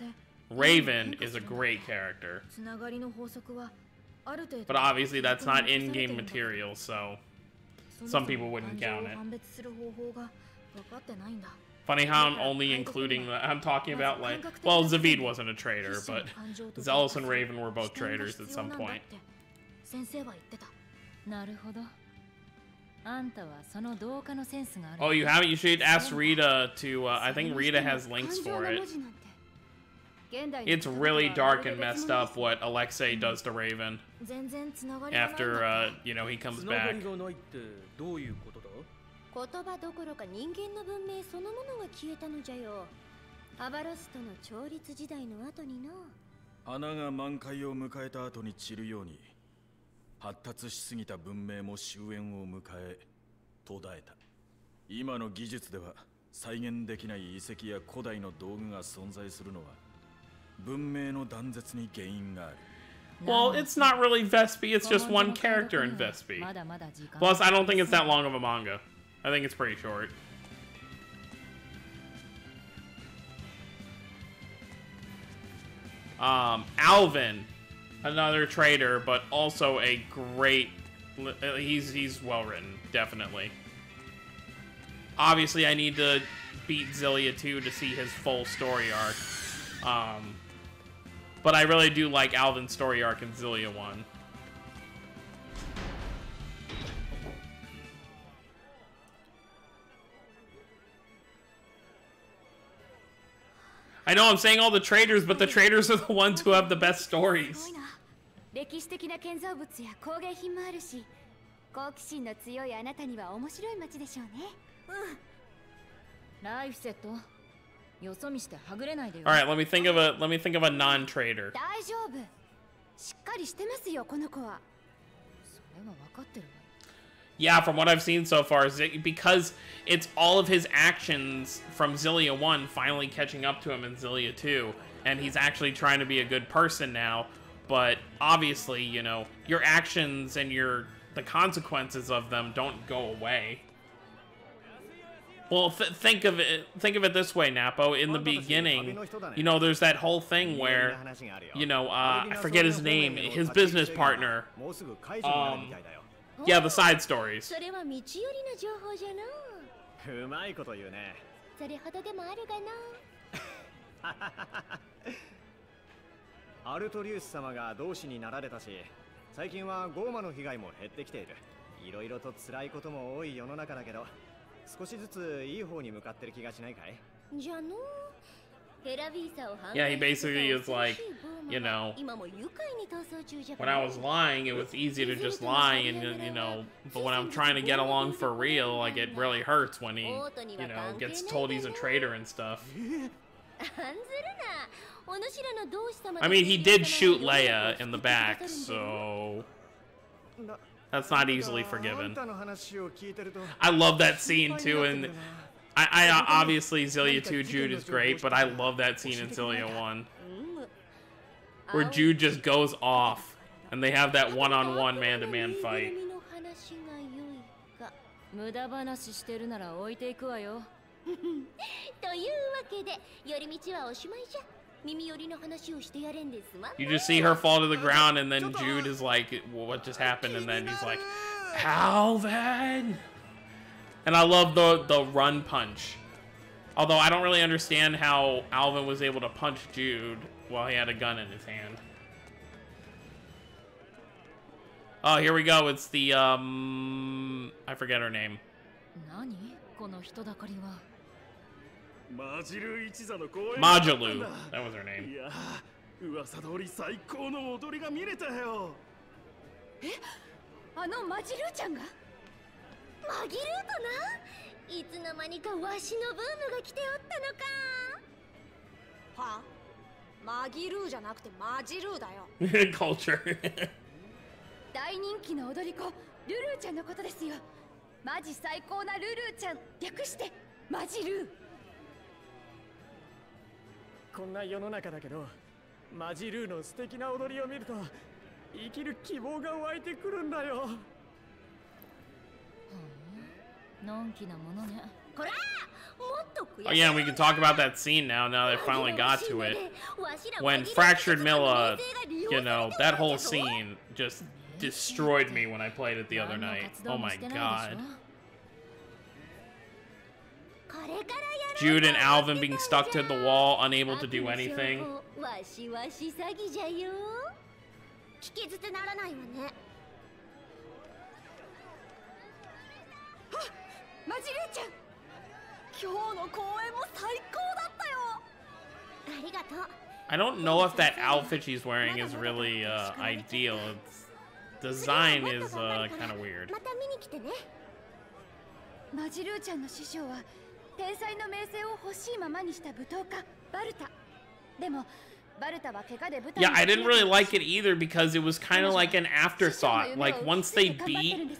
Raven is a great character. But obviously that's not in-game material, so some people wouldn't count it. Funny how I'm only including I'm talking about like, well, Zavid wasn't a traitor, but Zealous and Raven were both traitors at some point. Oh, you haven't? You should ask Rita to, I think Rita has links for it. It's really dark and messed up what Alexei does to Raven. After, you know, he comes back. 言葉どころか人間の文明そのものが消えたのじゃよ。アバロスとの調律時代の後にの。花が満開を迎えた後に散るように、発達しすぎた文明も終焉を迎え、途絶えた。今の技術では再現できない遺跡や古代の道具が存在するのは、文明の断絶に原因がある。 Well, it's not really Vespi, it's just one character in Vespi. Plus, I don't think it's that long of a manga. I think it's pretty short. Alvin, another traitor, but also a great... He's well written, definitely. Obviously, I need to beat Xillia 2 to see his full story arc. But I really do like Alvin's story arc in Xillia 1. I know I'm saying all the traders, but the traders are the ones who have the best stories. 歴史的な建造物や工芸品もあるし、好奇心の強いあなたには面白い街でしょうね。ライフセット。よそ見してはぐれないでよ。 All right, let me think of a non-trader. 大丈夫。しっかりしてますよこの子は。それは分かってるわ。 Yeah, from what I've seen so far, because it's all of his actions from Xillia 1 finally catching up to him in Xillia 2, and he's actually trying to be a good person now, but obviously, you know, your actions and the consequences of them don't go away. Well, think of it this way, Napo. In the beginning, you know, there's that whole thing where, you know, I forget his name, his business partner, yeah, the side stories. それは道よりの情報じゃの。うまいこと言うね。それほどでもあるがの。アルトリウス様が同志になられたし、最近はゴーマの被害も減ってきている。いろいろと辛いことも多い世の中だけど、少しずついい方に向かってる気がしないかい？じゃの。 Yeah, he basically is like, you know, when I was lying, it was easy to just lie, and, you know, but when I'm trying to get along for real, like, it really hurts when he, you know, gets told he's a traitor and stuff. I mean, he did shoot Leia in the back, so that's not easily forgiven. I love that scene, too, and... I obviously Xillia 2 Jude is great, but I love that scene in Xillia 1 where Jude just goes off and they have that one-on-one man-to-man fight. 無駄話してるなら置いていくわよ。というわけで、寄り道はおしまいじゃ。耳寄りの話をしてやれんですま。 You just see her fall to the ground and then Jude is like, well, what just happened? And then he's like, Alvin! And I love the run punch. Although I don't really understand how Alvin was able to punch Jude while he had a gun in his hand. Oh, here we go. It's the, I forget her name. 何この人だかりは。マジル一座の公演 Majilu, that was her name. いや噂通り最高の踊りが見れたよ。あのマジルーちゃんがマギルーとな、いつの間にかわしのブームが来ておったのか。はあ、マギルーじゃなくてマジルーだよ。Culture. 大人気の踊り子ルルーちゃんのことですよ。マジ最高なルルーちゃん、略してマジルー。こんな世の中だけど、マジルーの素敵な踊りを見ると生きる希望が湧いてくるんだよ。のんきなものね。こら、もっと悔しい。 Oh yeah, we can talk about that scene now. Now they finally got to it. When Fractured Milla, you know, that whole scene just destroyed me when I played it the other night. Oh my god. Jude and Alvin being stuck to the wall, unable to do anything. わしわし詐欺じゃよ。聞き捨てならないわね。マジルーちゃん、今日の公演も最高だったよ。ありがとう。 I don't know if that outfit she's wearing is really ideal. Its design is kind of weird. また見に来てね。マジルーちゃんの師匠は天才の名声を欲しいままにした舞踏家バルタ。でもバルタは怪我で舞台 Yeah, I didn't really like it either because it was kind of like an afterthought. Like once they beat,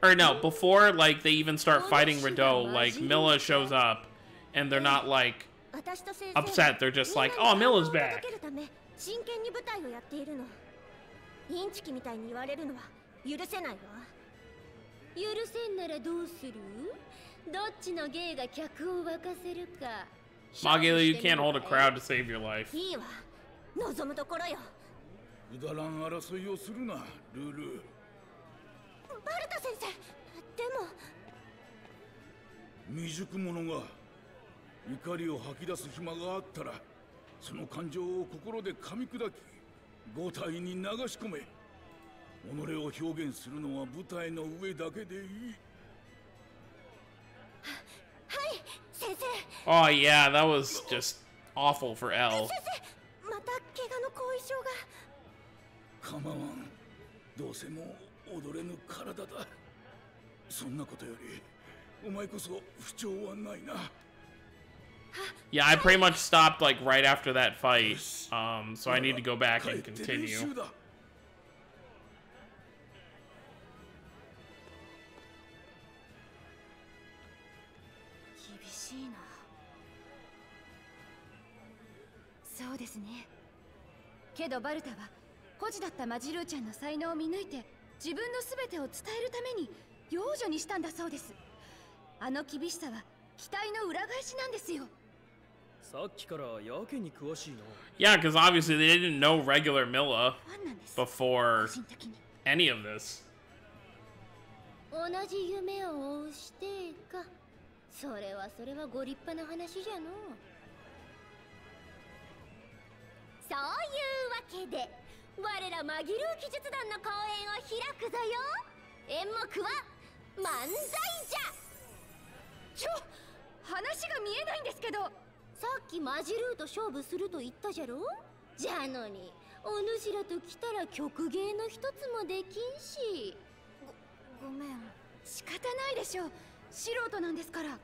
or no, before like they even start fighting Rideau, like Milla shows up, and they're not like upset. They're just like, "Oh, Milla's back." 真剣に舞台をやっているの。インチキみたいに言われるのは許せないわ。許せんならどうする？どっちの芸が客を沸かせるか。Magilu, you can't hold a crowd to save your life. いいわ。望むところよ。くだらん争いをするな、ルル。バルタ先生、でも未熟者が怒りを吐き出す暇があったら、その感情を心で噛み砕き、五体に流し込め。己を表現するのは舞台の上だけでいい。はい、先生。 Oh yeah, that was just awful for L. 先生、また怪我の後遺症が。構わん。どうせもう踊れぬ体だ。そんなことより、お前こそ不調はないな。 Yeah, I pretty much stopped like right after that fight. So I need to go back and continue. そうですね。けどバルタは孤児だったマジルーちゃんの才能を見抜いて自分の全てを伝えるために養女にしたんだそうです。あの厳しさは期待の裏返しなんですよ。さっきからやけに詳しいな。 Yeah, because obviously they didn't know regular Milla before any of this. 同じ夢を追うしてか。それはご立派な話じゃの。そういうわけで、我らマギルー奇術団の公演を開くぞよ。演目は漫才じゃ。話が見えないんですけど。さっきマジルーと勝負すると言ったじゃろ。じゃのにお主らと来たら曲芸の一つもできんし。ごめん。仕方ないでしょう。素人なんですから。少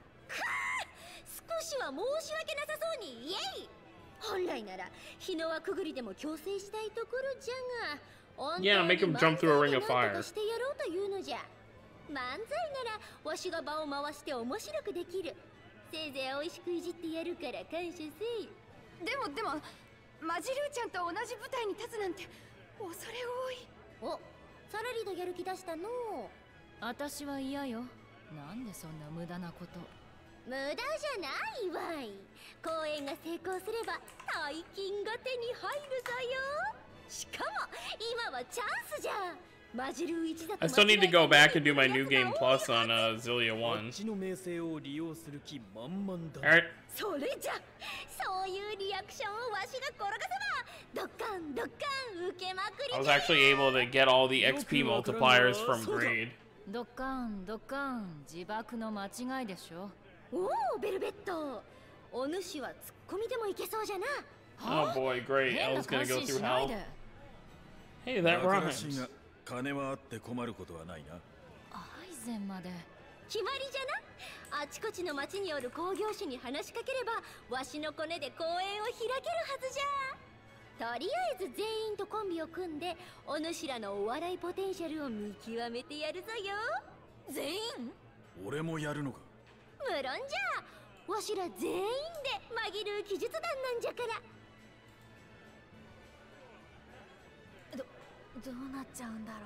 しは申し訳なさそうに言えい。本来なら日の輪くぐりでも強制したいところじゃが、 Yeah, make him jump through a ring of fire. してやろうというのじゃ。漫才ならわしが場を回して面白くできる。せいぜい美味しくいじってやるから感謝せい。でもマジルーちゃんと同じ舞台に立つなんて恐れ多い。お、さらりとやる気出したの。私は嫌よ。なんでそんな無駄なこと。無駄じゃないわい。公演が成功すれば大金が手に入るぞよ。しかも今はチャンスじゃ。マジルー一座と I still need to go back and do my new game plus on Zilia 1. こっちの名声を利用する気満々だ。Alright. それじゃ、そういうリアクションをわしが転がせば、ドッカンドッカン受けまくり。 I was actually able to get all the XP multipliers from Greed. ドッカンドッカン、自爆の間違いでしょ。おお、ベルベット。お主はツッコミでもいけそうじゃな。Oh boy, great. Elle's gonna go through hell. Hey, that rhymes. 金はあって困ることはないな。アイゼンまで。決まりじゃな。あちこちの町による興行師に話しかければ、わしのコネで公演を開けるはずじゃ。とりあえず全員とコンビを組んで、お主らのお笑いポテンシャルを見極めてやるぞよ。全員？俺もやるのか？無論じゃ。わしら全員で紛る奇術団なんじゃから。どうなっちゃうんだろう。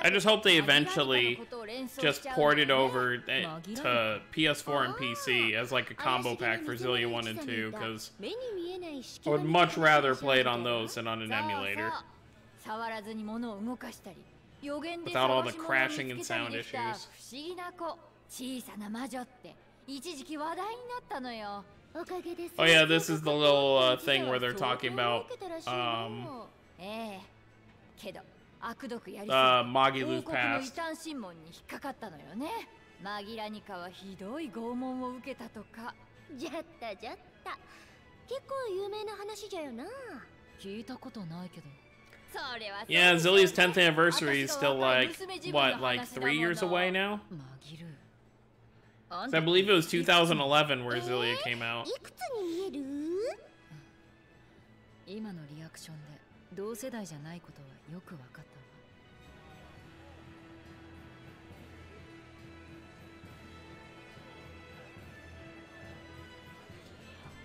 I just hope they eventually just port it over to PS4 and PC as like a combo pack for Xillia 1 and 2, because I would much rather play it on those than on an emulator. Without all the crashing and sound issues. Oh yeah, this is the little thing where they're talking about Magilu's past. 紛らにかはひどい拷問を受けたとか。じゃったじゃった。結構有名な話じゃよな。聞いたことないけど。Yeah, Xillia's 10th anniversary is still like, what, like 3 years away now? So I believe it was 2011 where Xillia came out. いくつに言える？今のリアクションで同世代じゃないことはよくわかったわ。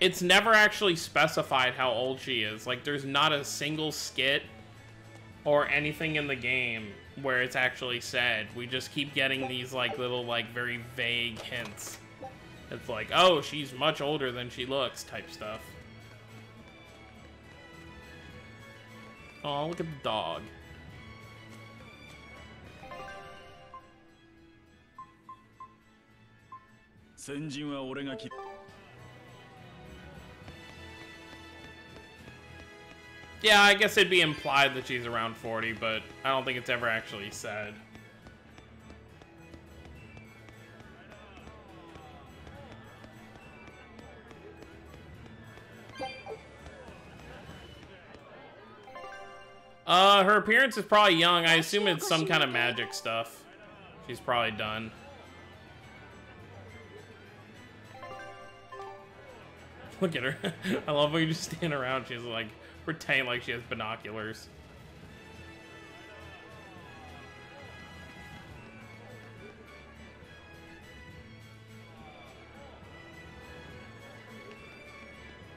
It's never actually specified how old she is. Like, there's not a single skit or anything in the game where it's actually said. We just keep getting these, like, little, like, very vague hints. It's like, oh, she's much older than she looks type stuff. Oh, look at the dog. Yeah, I guess it'd be implied that she's around 40, but I don't think it's ever actually said. Her appearance is probably young. I assume it's some kind of magic stuff. She's probably done. Look at her. I love when you just stand around. She's like, pretend like she has binoculars.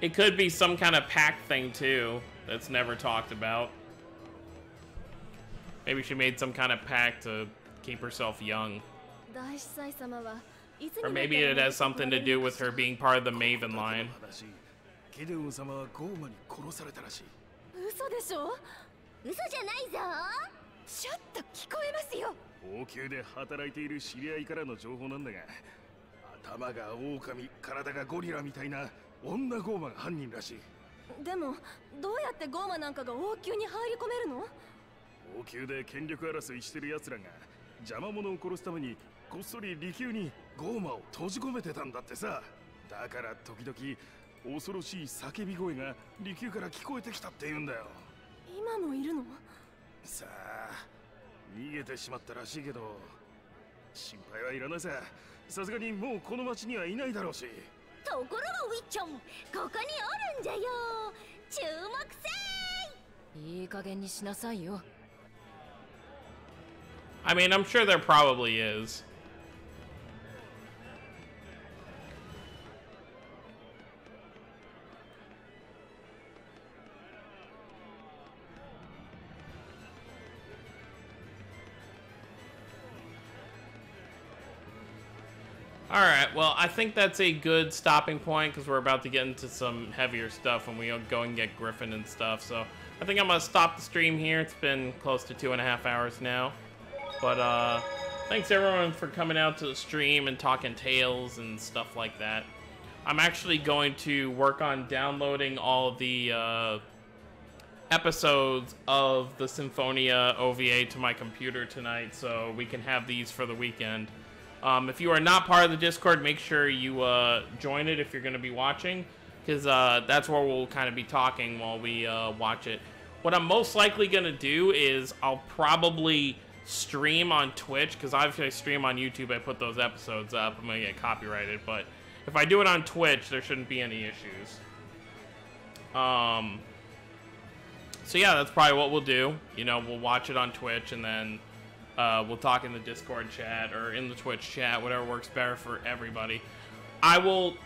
It could be some kind of pact thing too that's never talked about. Maybe she made some kind of pact to keep herself young. Or maybe it has something to do with her being part of the Maven line. 嘘でしょ？嘘じゃないぞ。ちょっと聞こえますよ。王宮で働いている知り合いからの情報なんだが、頭が狼、体がゴリラみたいな女ゴーマが犯人らしい。でもどうやってゴーマなんかが王宮に入り込めるの？王宮で権力争いしてる奴らが邪魔者を殺すためにこっそり離宮にゴーマを閉じ込めてたんだってさ。だから時々恐ろしい叫び声が離宮から聞こえてきたって言うんだよ。今もいるの？さあ、逃げてしまったらしいけど心配はいらないさ。さすがにもうこの町にはいないだろうし。ところがウィッチョン、ここにおるんじゃよ。注目せい。いい加減にしなさいよ。I mean, I'm sure there probably is. Alright, well, I think that's a good stopping point because we're about to get into some heavier stuff when we go and get Griffin and stuff. So I think I'm going to stop the stream here. It's been close to 2.5 hours now. But thanks everyone for coming out to the stream and talking Tales and stuff like that. I'm actually going to work on downloading all of the episodes of the Symphonia OVA to my computer tonight so we can have these for the weekend. If you are not part of the Discord, make sure you join it if you're going to be watching, because that's where we'll kind of be talking while we watch it. What I'm most likely going to do is I'll probably stream on Twitch, because obviously I stream on YouTube, I put those episodes up, I'm going to get copyrighted, but if I do it on Twitch, there shouldn't be any issues. So yeah, that's probably what we'll do. You know, we'll watch it on Twitch, and then we'll talk in the Discord chat or in the Twitch chat, whatever works better for everybody. I will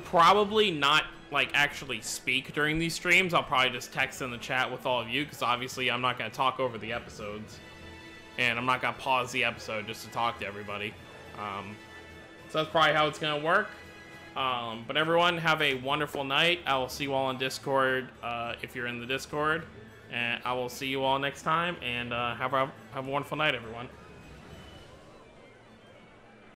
probably not like actually speak during these streams. I'll probably just text in the chat with all of you, because obviously I'm not going to talk over the episodes, and I'm not going to pause the episode just to talk to everybody. So that's probably how it's going to work. But everyone, have a wonderful night. I will see you all on Discord if you're in the Discord. And I will see you all next time, and have a wonderful night, everyone.